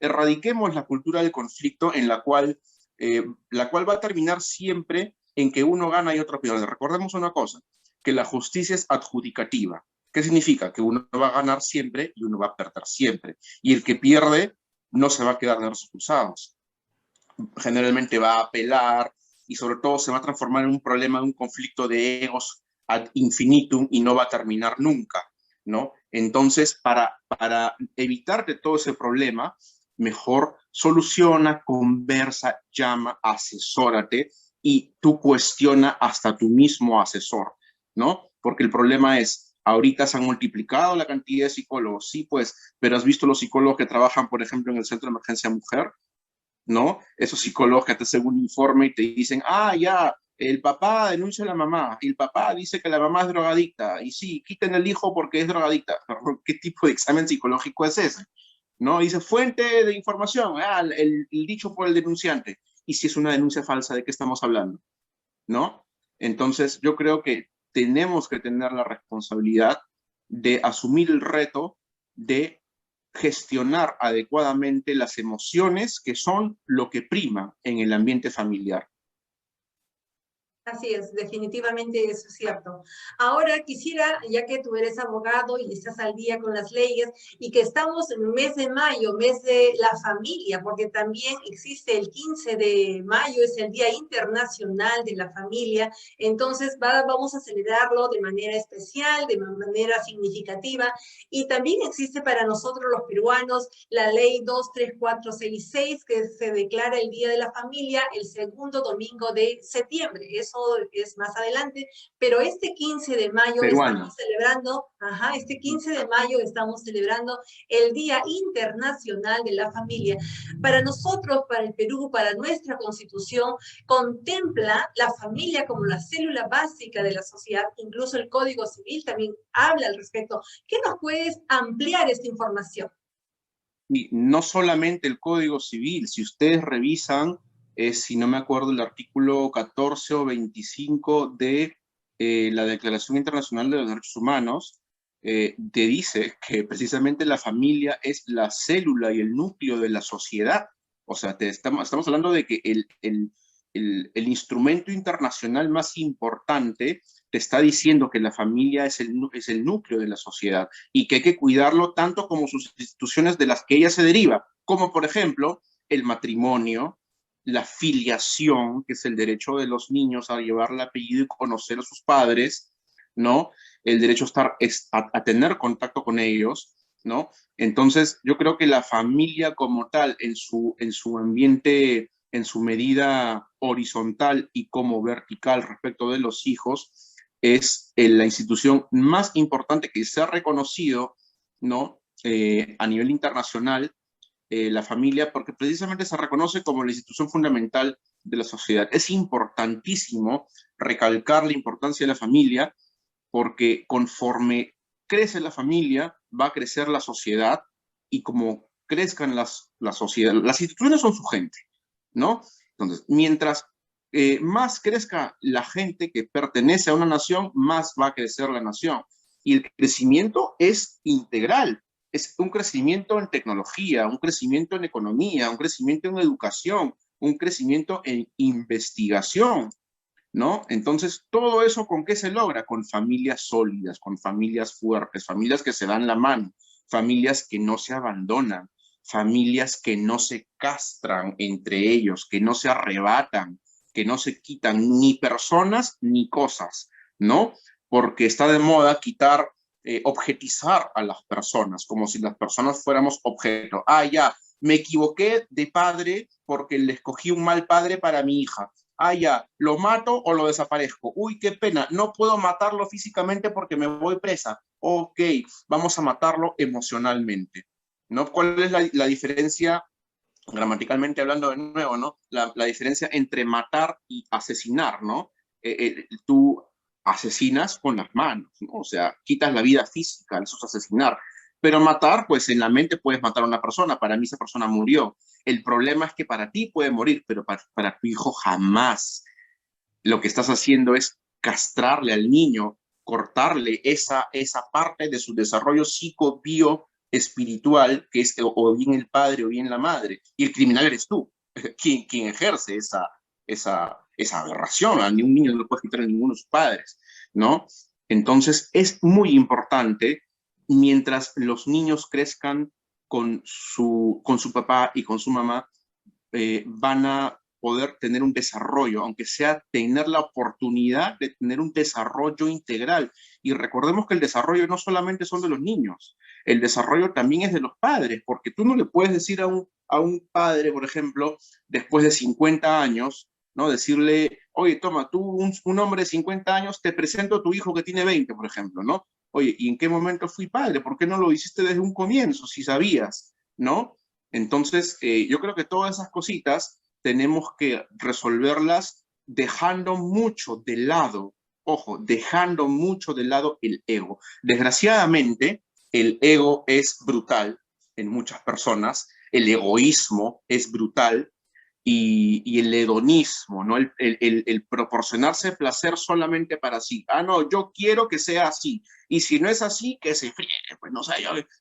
erradiquemos la cultura del conflicto en la cual va a terminar siempre en que uno gana y otro pierde. Recordemos una cosa, que la justicia es adjudicativa. ¿Qué significa? Que uno va a ganar siempre y uno va a perder siempre. Y el que pierde no se va a quedar de los cruzados. Generalmente va a apelar y sobre todo se va a transformar en un problema, de un conflicto de egos ad infinitum y no va a terminar nunca, ¿no? Entonces, para evitarte todo ese problema, mejor soluciona, conversa, llama, asesórate y tú cuestiona hasta tu mismo asesor, ¿no? Porque el problema es, ahorita se han multiplicado la cantidad de psicólogos, sí, pues, pero has visto los psicólogos que trabajan, por ejemplo, en el Centro de Emergencia Mujer, ¿no? Esos psicólogos que te hacen un informe y te dicen, ya, el papá denuncia a la mamá, y el papá dice que la mamá es drogadicta, y sí, quiten el hijo porque es drogadicta. ¿Qué tipo de examen psicológico es ese? ¿No? Dice, fuente de información, el dicho por el denunciante. Y si es una denuncia falsa, ¿de qué estamos hablando? ¿No? Entonces, yo creo que tenemos que tener la responsabilidad de asumir el reto de gestionar adecuadamente las emociones que son lo que prima en el ambiente familiar. Así es, definitivamente eso es cierto. Ahora quisiera, ya que tú eres abogado y estás al día con las leyes y que estamos en el mes de mayo, mes de la familia, porque también existe el 15 de mayo, es el Día Internacional de la Familia, entonces vamos a celebrarlo de manera especial, de manera significativa, y también existe para nosotros los peruanos la ley 23466, que se declara el Día de la Familia el segundo domingo de septiembre. Eso es más adelante, pero este 15 de mayo estamos celebrando, este 15 de mayo estamos celebrando el Día Internacional de la Familia. Para nosotros, para el Perú, para nuestra Constitución, contempla la familia como la célula básica de la sociedad, incluso el Código Civil también habla al respecto. ¿Qué nos puedes ampliar esta información? Y no solamente el Código Civil, si ustedes revisan, si no me acuerdo, el artículo 14 o 25 de la Declaración Internacional de los Derechos Humanos, te dice que precisamente la familia es la célula y el núcleo de la sociedad. O sea, estamos hablando de que el instrumento internacional más importante te está diciendo que la familia es el núcleo de la sociedad y que hay que cuidarlo tanto como sus instituciones de las que ella se deriva, como por ejemplo el matrimonio, la filiación, que es el derecho de los niños a llevar el apellido y conocer a sus padres, ¿no? El derecho a tener contacto con ellos, ¿no? Entonces, yo creo que la familia como tal, en su ambiente, en su medida horizontal y como vertical respecto de los hijos, es la institución más importante que se ha reconocido, ¿no? A nivel internacional, la familia, porque precisamente se reconoce como la institución fundamental de la sociedad. Es importantísimo recalcar la importancia de la familia, porque conforme crece la familia, va a crecer la sociedad, y como crezcan la sociedad, las instituciones son su gente, ¿no? Entonces, mientras más crezca la gente que pertenece a una nación, más va a crecer la nación. Y el crecimiento es integral, es un crecimiento en tecnología, un crecimiento en economía, un crecimiento en educación, un crecimiento en investigación, ¿no? Entonces, todo eso, ¿con qué se logra? Con familias sólidas, con familias fuertes, familias que se dan la mano, familias que no se abandonan, familias que no se castran entre ellos, que no se arrebatan, que no se quitan ni personas ni cosas, ¿no? Porque está de moda quitar, objetizar a las personas, como si las personas fuéramos objeto. Ah, ya, me equivoqué de padre porque le escogí un mal padre para mi hija. Ah, ya, ¿lo mato o lo desaparezco? Uy, qué pena, no puedo matarlo físicamente porque me voy presa. Ok, vamos a matarlo emocionalmente, ¿no? ¿Cuál es la diferencia, gramaticalmente hablando de nuevo, ¿no? La diferencia entre matar y asesinar, ¿no? Tú asesinas con las manos, ¿no? O sea, quitas la vida física, eso es asesinar. Pero matar, pues en la mente puedes matar a una persona, para mí esa persona murió. El problema es que para ti puede morir, pero para tu hijo jamás. Lo que estás haciendo es castrarle al niño, cortarle esa parte de su desarrollo psico-bio espiritual, que es o bien el padre o bien la madre. Y el criminal eres tú, quien ejerce esa aberración. A ningún niño no lo puede quitar a ninguno de sus padres, ¿no? Entonces es muy importante, mientras los niños crezcan con su papá y con su mamá, van a poder tener un desarrollo, aunque sea tener la oportunidad de tener un desarrollo integral. Y recordemos que el desarrollo no solamente son de los niños, el desarrollo también es de los padres, porque tú no le puedes decir a un padre, por ejemplo, después de 50 años, ¿no? Decirle, oye, toma, tú, un hombre de 50 años, te presento a tu hijo que tiene 20, por ejemplo, ¿no? Oye, ¿y en qué momento fui padre? ¿Por qué no lo hiciste desde un comienzo, si sabías, ¿no? Entonces, yo creo que todas esas cositas tenemos que resolverlas dejando mucho de lado, ojo, dejando mucho de lado el ego. Desgraciadamente, el ego es brutal en muchas personas, el egoísmo es brutal, y el hedonismo, ¿no? El proporcionarse placer solamente para sí. Ah, no, yo quiero que sea así. Y si no es así, que se friegue. Pues no sé,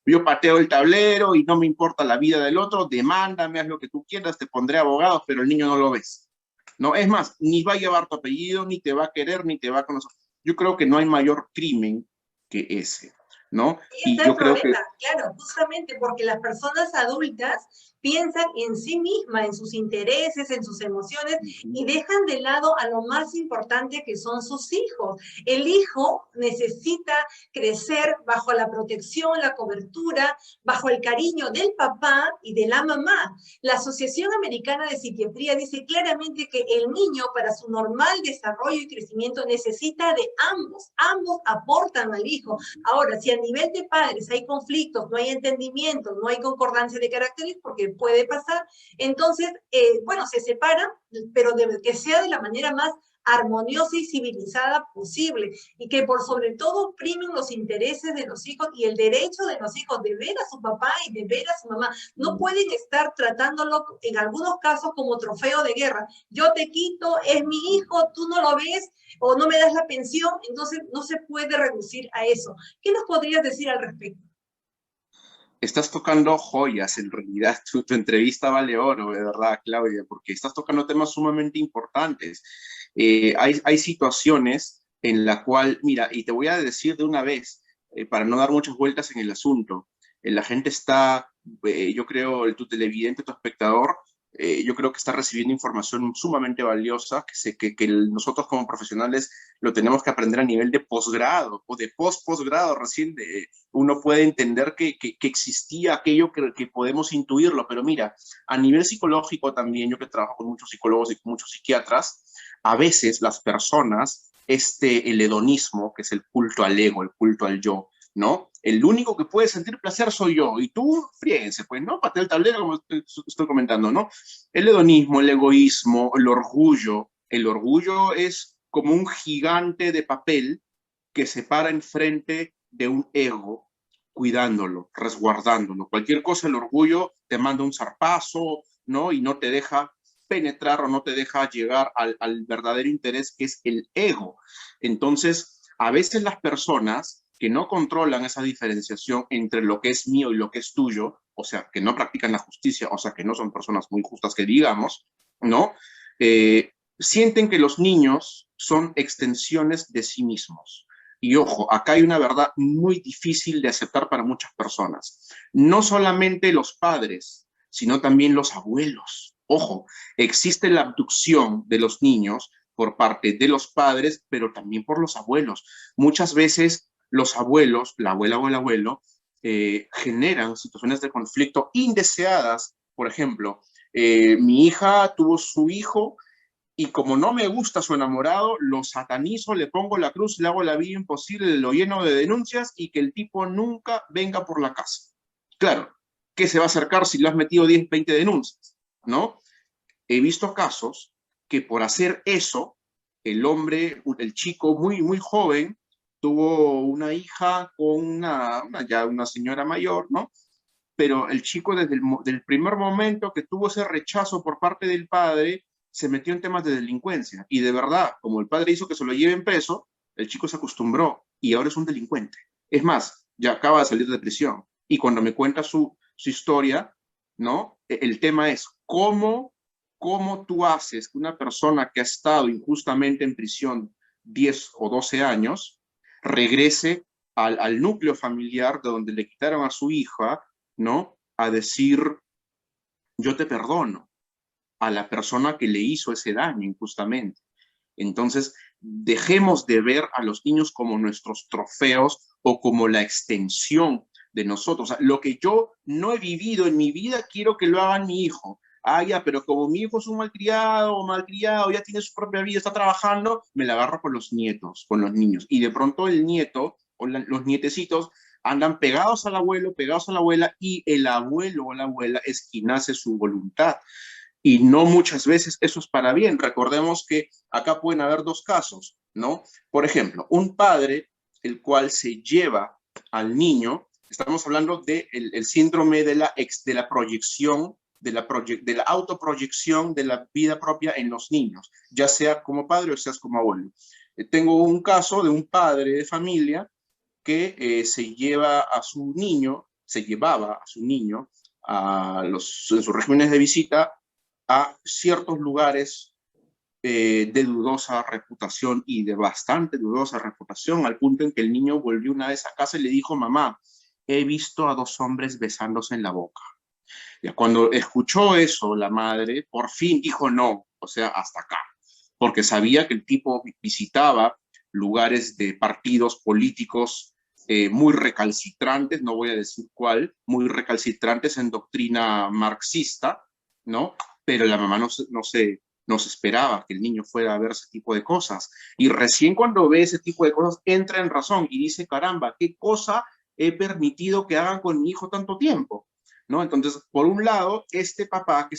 yo pateo el tablero y no me importa la vida del otro, demándame, haz lo que tú quieras, te pondré abogados, pero el niño no lo ves. No, es más, ni va a llevar tu apellido, ni te va a querer, ni te va a conocer. Yo creo que no hay mayor crimen que ese, ¿no? Ahí Y está el yo creo que problema, claro, justamente porque las personas adultas piensan en sí mismas, en sus intereses, en sus emociones, y dejan de lado a lo más importante que son sus hijos. El hijo necesita crecer bajo la protección, la cobertura, bajo el cariño del papá y de la mamá. La Asociación Americana de Psiquiatría dice claramente que el niño, para su normal desarrollo y crecimiento, necesita de ambos. Ambos aportan al hijo. Ahora, si a nivel de padres hay conflictos, no hay entendimiento, no hay concordancia de caracteres, porque puede pasar, entonces, bueno, se separan, pero que sea de la manera más armoniosa y civilizada posible, y que por sobre todo primen los intereses de los hijos y el derecho de los hijos de ver a su papá y de ver a su mamá. No pueden estar tratándolo en algunos casos como trofeo de guerra. Yo te quito, es mi hijo, tú no lo ves o no me das la pensión, entonces no se puede reducir a eso. ¿Qué nos podrías decir al respecto? Estás tocando joyas, en realidad. Tu entrevista vale oro, de verdad, Claudia, porque estás tocando temas sumamente importantes. Hay situaciones en la cual, mira, y te voy a decir de una vez, para no dar muchas vueltas en el asunto, la gente está, yo creo, tu televidente, tu espectador, yo creo que está recibiendo información sumamente valiosa, que nosotros como profesionales lo tenemos que aprender a nivel de posgrado o de posgrado recién uno puede entender que existía aquello que podemos intuirlo, pero mira, a nivel psicológico también, yo que trabajo con muchos psicólogos y con muchos psiquiatras, a veces las personas, el hedonismo, que es el culto al ego, el culto al yo, ¿no? El único que puede sentir placer soy yo, y tú, fríense, pues, ¿no? Patea el tablero, como estoy comentando, ¿no? El hedonismo, el egoísmo, el orgullo es como un gigante de papel que se para enfrente de un ego, cuidándolo, resguardándolo. Cualquier cosa, el orgullo te manda un zarpazo, ¿no? Y no te deja penetrar o no te deja llegar al verdadero interés que es el ego. Entonces, a veces las personas que no controlan esa diferenciación entre lo que es mío y lo que es tuyo, o sea, que no practican la justicia, o sea, que no son personas muy justas que digamos, ¿no? Sienten que los niños son extensiones de sí mismos. Y ojo, acá hay una verdad muy difícil de aceptar para muchas personas. No solamente los padres, sino también los abuelos. Ojo, existe la abducción de los niños por parte de los padres, pero también por los abuelos. Muchas veces los abuelos, la abuela o el abuelo, generan situaciones de conflicto indeseadas. Por ejemplo, mi hija tuvo su hijo y como no me gusta su enamorado, lo satanizo, le pongo la cruz, le hago la vida imposible, lo lleno de denuncias y que el tipo nunca venga por la casa. Claro, ¿qué se va a acercar si le has metido 10, 20 denuncias? ¿No? He visto casos que por hacer eso, el hombre, el chico muy, muy joven, tuvo una hija con ya una señora mayor, ¿no? Pero el chico desde del primer momento que tuvo ese rechazo por parte del padre, se metió en temas de delincuencia. Y de verdad, como el padre hizo que se lo lleven preso, el chico se acostumbró y ahora es un delincuente. Es más, ya acaba de salir de prisión. Y cuando me cuenta su historia, ¿no? El tema es cómo tú haces que una persona que ha estado injustamente en prisión 10 o 12 años regrese al núcleo familiar de donde le quitaron a su hija, ¿no? A decir, yo te perdono a la persona que le hizo ese daño injustamente. Entonces, dejemos de ver a los niños como nuestros trofeos o como la extensión de nosotros. O sea, lo que yo no he vivido en mi vida, quiero que lo haga mi hijo. Ah, ya, pero como mi hijo es un malcriado o malcriado, ya tiene su propia vida, está trabajando, me la agarro con los nietos, con los niños. Y de pronto el nieto o los nietecitos andan pegados al abuelo, pegados a la abuela, y el abuelo o la abuela es quien hace su voluntad. Y no muchas veces eso es para bien. Recordemos que acá pueden haber dos casos, ¿no? Por ejemplo, un padre el cual se lleva al niño, estamos hablando del el síndrome de la proyección, de la autoproyección de la vida propia en los niños, ya sea como padre o seas como abuelo. Tengo un caso de un padre de familia que se lleva a su niño, se llevaba a su niño en sus regímenes de visita a ciertos lugares de dudosa reputación y de bastante dudosa reputación, al punto en que el niño volvió una vez a casa y le dijo, mamá, he visto a dos hombres besándose en la boca. Y cuando escuchó eso, la madre por fin dijo no, o sea, hasta acá, porque sabía que el tipo visitaba lugares de partidos políticos muy recalcitrantes, no voy a decir cuál, muy recalcitrantes en doctrina marxista, ¿no? Pero la mamá no se esperaba que el niño fuera a ver ese tipo de cosas. Y recién cuando ve ese tipo de cosas, entra en razón y dice, caramba, ¿qué cosa he permitido que hagan con mi hijo tanto tiempo? ¿No? Entonces, por un lado, este papá que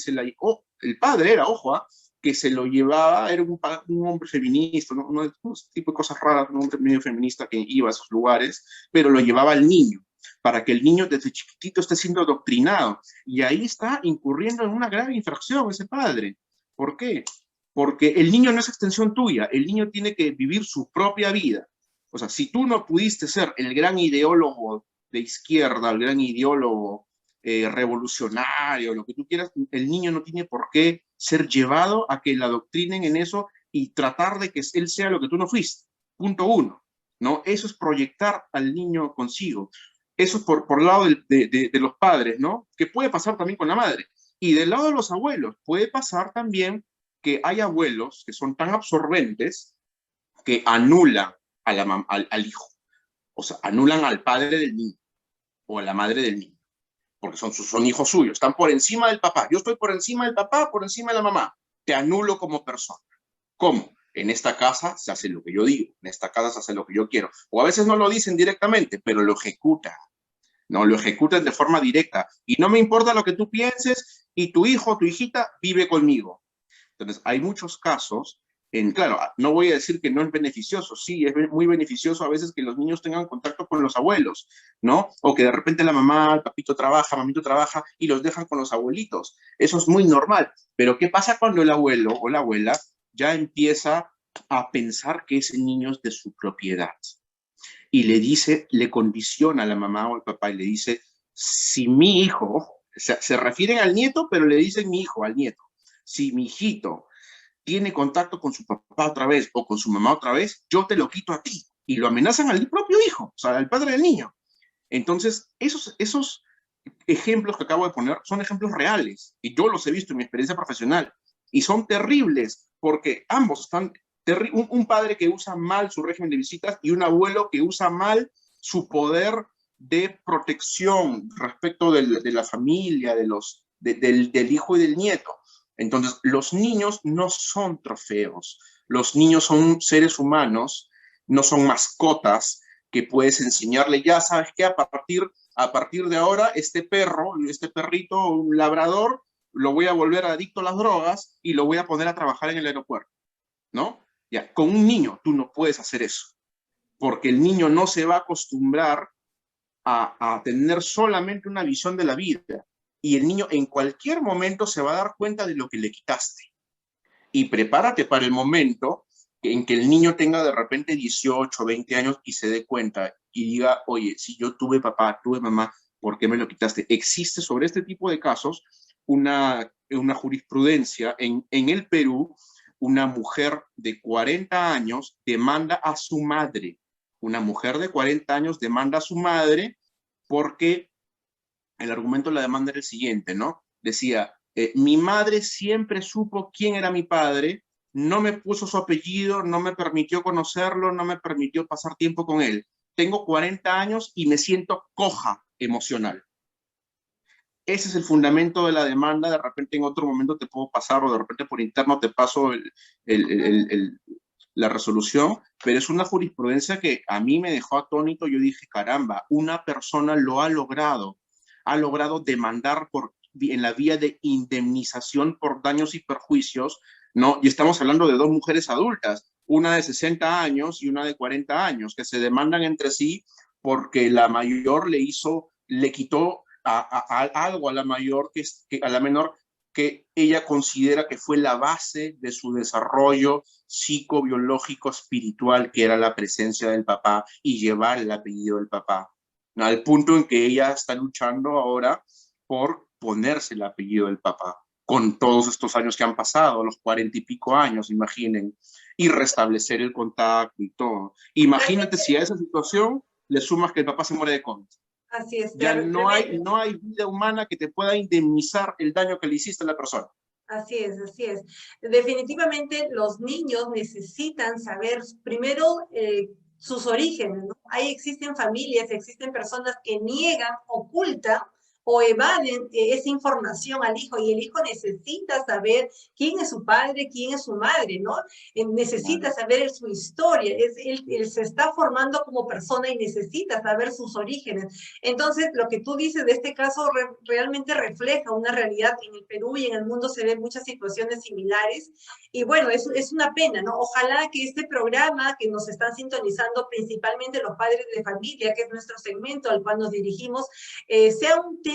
el padre era, ojo, que se lo llevaba, era un hombre feminista, ¿no? Un tipo de cosas raras, un hombre medio feminista que iba a esos lugares, pero lo llevaba al niño, para que el niño desde chiquitito esté siendo adoctrinado. Y ahí está incurriendo en una grave infracción ese padre. ¿Por qué? Porque el niño no es extensión tuya, el niño tiene que vivir su propia vida. O sea, si tú no pudiste ser el gran ideólogo de izquierda, el gran ideólogo revolucionario, lo que tú quieras, el niño no tiene por qué ser llevado a que la adoctrinen en eso y tratar de que él sea lo que tú no fuiste. Punto uno, ¿no? Eso es proyectar al niño consigo. Eso es por el lado de los padres, ¿no? Que puede pasar también con la madre. Y del lado de los abuelos, puede pasar también que hay abuelos que son tan absorbentes que anulan al hijo. O sea, anulan al padre del niño o a la madre del niño, porque son hijos suyos, están por encima del papá. Yo estoy por encima del papá, por encima de la mamá. Te anulo como persona. ¿Cómo? En esta casa se hace lo que yo digo, en esta casa se hace lo que yo quiero. O a veces no lo dicen directamente, pero lo ejecutan. No, lo ejecutan de forma directa. Y no me importa lo que tú pienses y tu hijo o tu hijita vive conmigo. Entonces, hay muchos casos, claro, no voy a decir que no es beneficioso, sí, es muy beneficioso a veces que los niños tengan contacto con los abuelos, ¿no? O que de repente la mamá, el papito trabaja, mamito trabaja y los dejan con los abuelitos. Eso es muy normal. Pero ¿qué pasa cuando el abuelo o la abuela ya empieza a pensar que ese niño es de su propiedad? Y le dice, le condiciona a la mamá o al papá y le dice, si mi hijo, se refieren al nieto, pero le dicen mi hijo al nieto, si mi hijito tiene contacto con su papá otra vez o con su mamá otra vez, yo te lo quito a ti. Y lo amenazan al propio hijo, o sea, al padre del niño. Entonces, esos ejemplos que acabo de poner son ejemplos reales y yo los he visto en mi experiencia profesional y son terribles porque ambos están, un padre que usa mal su régimen de visitas y un abuelo que usa mal su poder de protección respecto de la familia, del hijo y del nieto. Entonces, los niños no son trofeos, los niños son seres humanos, no son mascotas que puedes enseñarle, ya sabes que a partir de ahora, este perrito, un labrador, lo voy a volver adicto a las drogas y lo voy a poner a trabajar en el aeropuerto, ¿no? Ya, con un niño tú no puedes hacer eso, porque el niño no se va a acostumbrar a tener solamente una visión de la vida y el niño en cualquier momento se va a dar cuenta de lo que le quitaste. Y prepárate para el momento en que el niño tenga de repente 18, 20 años y se dé cuenta y diga, oye, si yo tuve papá, tuve mamá, ¿por qué me lo quitaste? Existe sobre este tipo de casos una jurisprudencia en el Perú. Una mujer de 40 años demanda a su madre. Una mujer de 40 años demanda a su madre porque el argumento de la demanda era el siguiente, ¿no? Decía, mi madre siempre supo quién era mi padre, no me puso su apellido, no me permitió conocerlo, no me permitió pasar tiempo con él. Tengo 40 años y me siento coja emocional. Ese es el fundamento de la demanda. De repente en otro momento te puedo pasar o de repente por interno te paso la resolución, pero es una jurisprudencia que a mí me dejó atónito. Yo dije, caramba, una persona lo ha logrado demandar en la vía de indemnización por daños y perjuicios, ¿no? Y estamos hablando de dos mujeres adultas, una de 60 años y una de 40 años, que se demandan entre sí porque la mayor le quitó algo a la mayor, a la menor, que ella considera que fue la base de su desarrollo psicobiológico espiritual, que era la presencia del papá y llevar el apellido del papá, ¿no? Al punto en que ella está luchando ahora por ponerse el apellido del papá, con todos estos años que han pasado, los 40 y pico años, imaginen, y restablecer el contacto y todo. Imagínate si a esa situación le sumas que el papá se muere de COVID. Así es. Ya no hay vida humana que te pueda indemnizar el daño que le hiciste a la persona. Así es, así es. Definitivamente los niños necesitan saber primero sus orígenes, ¿no? Ahí existen familias, existen personas que niegan, ocultan o evaden esa información al hijo y el hijo necesita saber quién es su padre, quién es su madre, ¿no? Necesita saber su historia, él se está formando como persona y necesita saber sus orígenes. Entonces, lo que tú dices de este caso realmente refleja una realidad. En el Perú y en el mundo se ven muchas situaciones similares y bueno, es una pena, ¿no? Ojalá que este programa que nos están sintonizando principalmente los padres de familia, que es nuestro segmento al cual nos dirigimos, sea un tema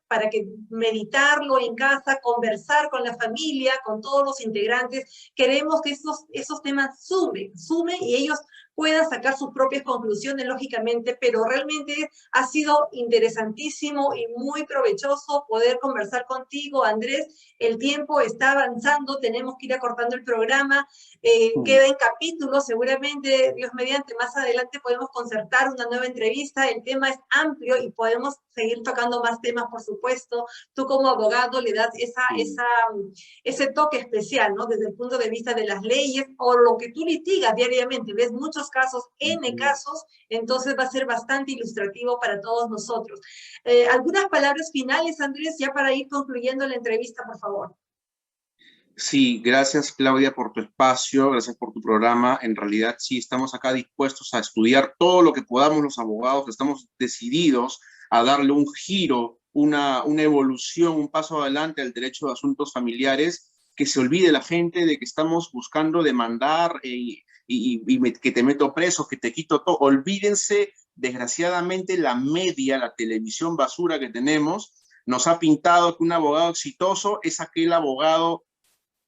para que meditarlo en casa, conversar con la familia, con todos los integrantes. Queremos que esos temas sumen y ellos puedan sacar sus propias conclusiones, lógicamente, pero realmente ha sido interesantísimo y muy provechoso poder conversar contigo, Andrés. El tiempo está avanzando, tenemos que ir acortando el programa, queda en capítulos, seguramente, Dios mediante, más adelante podemos concertar una nueva entrevista. El tema es amplio y podemos seguir tocando más temas, por supuesto. Tú como abogado le das ese toque especial, ¿no? Desde el punto de vista de las leyes o lo que tú litigas diariamente. Ves muchos casos, N casos, entonces va a ser bastante ilustrativo para todos nosotros. ¿Algunas palabras finales, Andrés, ya para ir concluyendo la entrevista, por favor? Sí, gracias Claudia por tu espacio, gracias por tu programa. En realidad sí, estamos acá dispuestos a estudiar todo lo que podamos los abogados, estamos decididos a darle un giro, una evolución, un paso adelante al derecho de asuntos familiares, que se olvide la gente de que estamos buscando demandar que te meto preso, que te quito todo. Olvídense, desgraciadamente la media, la televisión basura que tenemos, nos ha pintado que un abogado exitoso es aquel abogado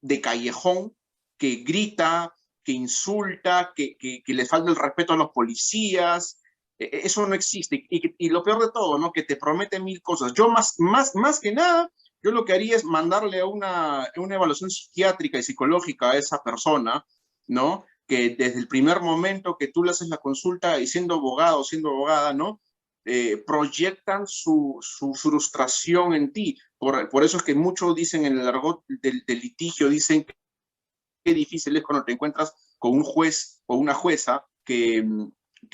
de callejón que grita, que insulta, que le falta el respeto a los policías. Eso no existe. Y lo peor de todo, ¿no? Que te promete mil cosas. Yo más que nada, yo lo que haría es mandarle una evaluación psiquiátrica y psicológica a esa persona, ¿no? Que desde el primer momento que tú le haces la consulta y siendo abogado, siendo abogada, ¿no? Proyectan su frustración en ti. Por eso es que muchos dicen en el argot del litigio, dicen que qué difícil es cuando te encuentras con un juez o una jueza que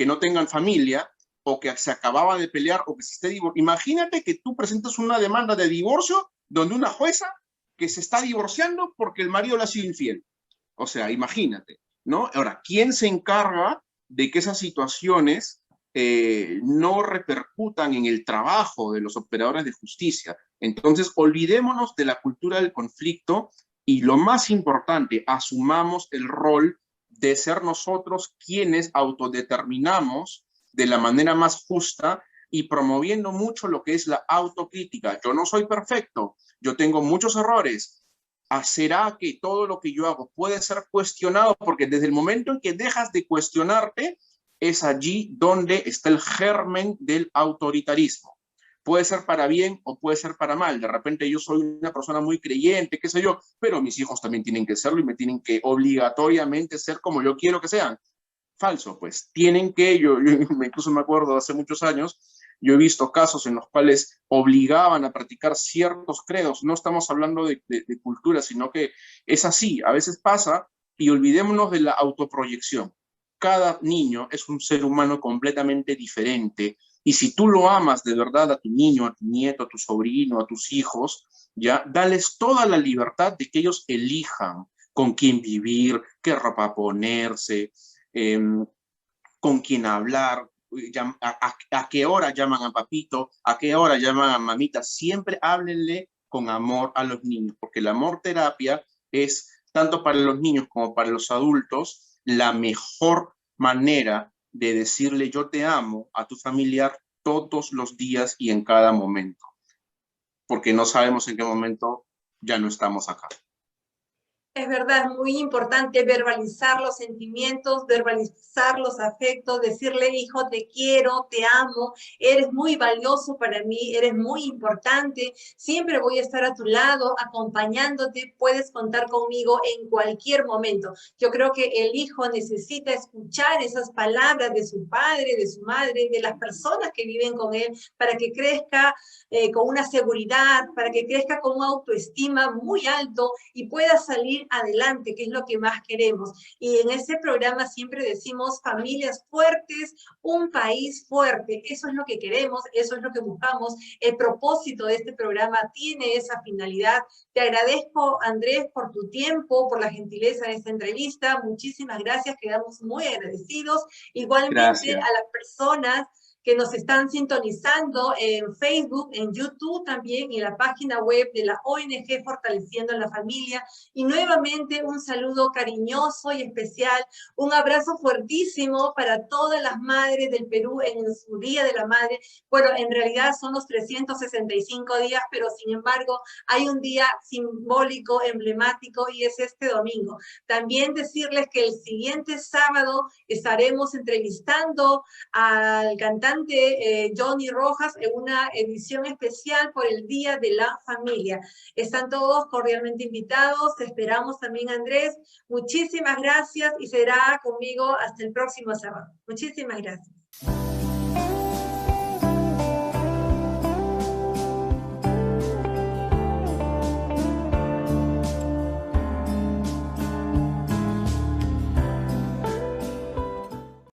no tengan familia o que se acababa de pelear o que se esté divorciando. Imagínate que tú presentas una demanda de divorcio donde una jueza que se está divorciando porque el marido le ha sido infiel. O sea, imagínate, ¿no? Ahora, ¿quién se encarga de que esas situaciones no repercutan en el trabajo de los operadores de justicia? Entonces, olvidémonos de la cultura del conflicto y lo más importante, asumamos el rol de ser nosotros quienes autodeterminamos de la manera más justa y promoviendo mucho lo que es la autocrítica. Yo no soy perfecto, yo tengo muchos errores. ¿Será que todo lo que yo hago puede ser cuestionado? Porque desde el momento en que dejas de cuestionarte, es allí donde está el germen del autoritarismo. Puede ser para bien o puede ser para mal. De repente yo soy una persona muy creyente, qué sé yo, pero mis hijos también tienen que serlo y me tienen que obligatoriamente ser como yo quiero que sean. Falso, pues. Tienen que, yo incluso me acuerdo hace muchos años, yo he visto casos en los cuales obligaban a practicar ciertos credos. No estamos hablando de cultura, sino que es así. A veces pasa y olvidémonos de la autoproyección. Cada niño es un ser humano completamente diferente y si tú lo amas de verdad a tu niño, a tu nieto, a tu sobrino, a tus hijos, ya, dales toda la libertad de que ellos elijan con quién vivir, qué ropa ponerse, con quién hablar, a qué hora llaman a papito, a qué hora llaman a mamita. Siempre háblenle con amor a los niños, porque la amor terapia es, tanto para los niños como para los adultos, la mejor manera de decirle yo te amo a tu familiar todos los días y en cada momento, porque no sabemos en qué momento ya no estamos acá. Es verdad, es muy importante verbalizar los sentimientos, verbalizar los afectos, decirle, hijo, te quiero, te amo, eres muy valioso para mí, eres muy importante, siempre voy a estar a tu lado, acompañándote, puedes contar conmigo en cualquier momento. Yo creo que el hijo necesita escuchar esas palabras de su padre, de su madre, de las personas que viven con él, para que crezca con una seguridad, para que crezca con una autoestima muy alto y pueda salir adelante, que es lo que más queremos. Y en ese programa siempre decimos familias fuertes, un país fuerte. Eso es lo que queremos, eso es lo que buscamos. El propósito de este programa tiene esa finalidad. Te agradezco, Andrés, por tu tiempo, por la gentileza de esta entrevista. Muchísimas gracias, quedamos muy agradecidos. Igualmente Gracias. a las personas que nos están sintonizando en Facebook, en YouTube también, y en la página web de la ONG Fortaleciendo a la Familia. Y nuevamente un saludo cariñoso y especial, un abrazo fuertísimo para todas las madres del Perú en su Día de la Madre. Bueno, en realidad son los 365 días, pero sin embargo hay un día simbólico, emblemático, y es este domingo. También decirles que el siguiente sábado estaremos entrevistando al cantante Johnny Rojas en una edición especial por el Día de la Familia. Están todos cordialmente invitados. Te esperamos también, Andrés. Muchísimas gracias y será conmigo hasta el próximo sábado. Muchísimas gracias.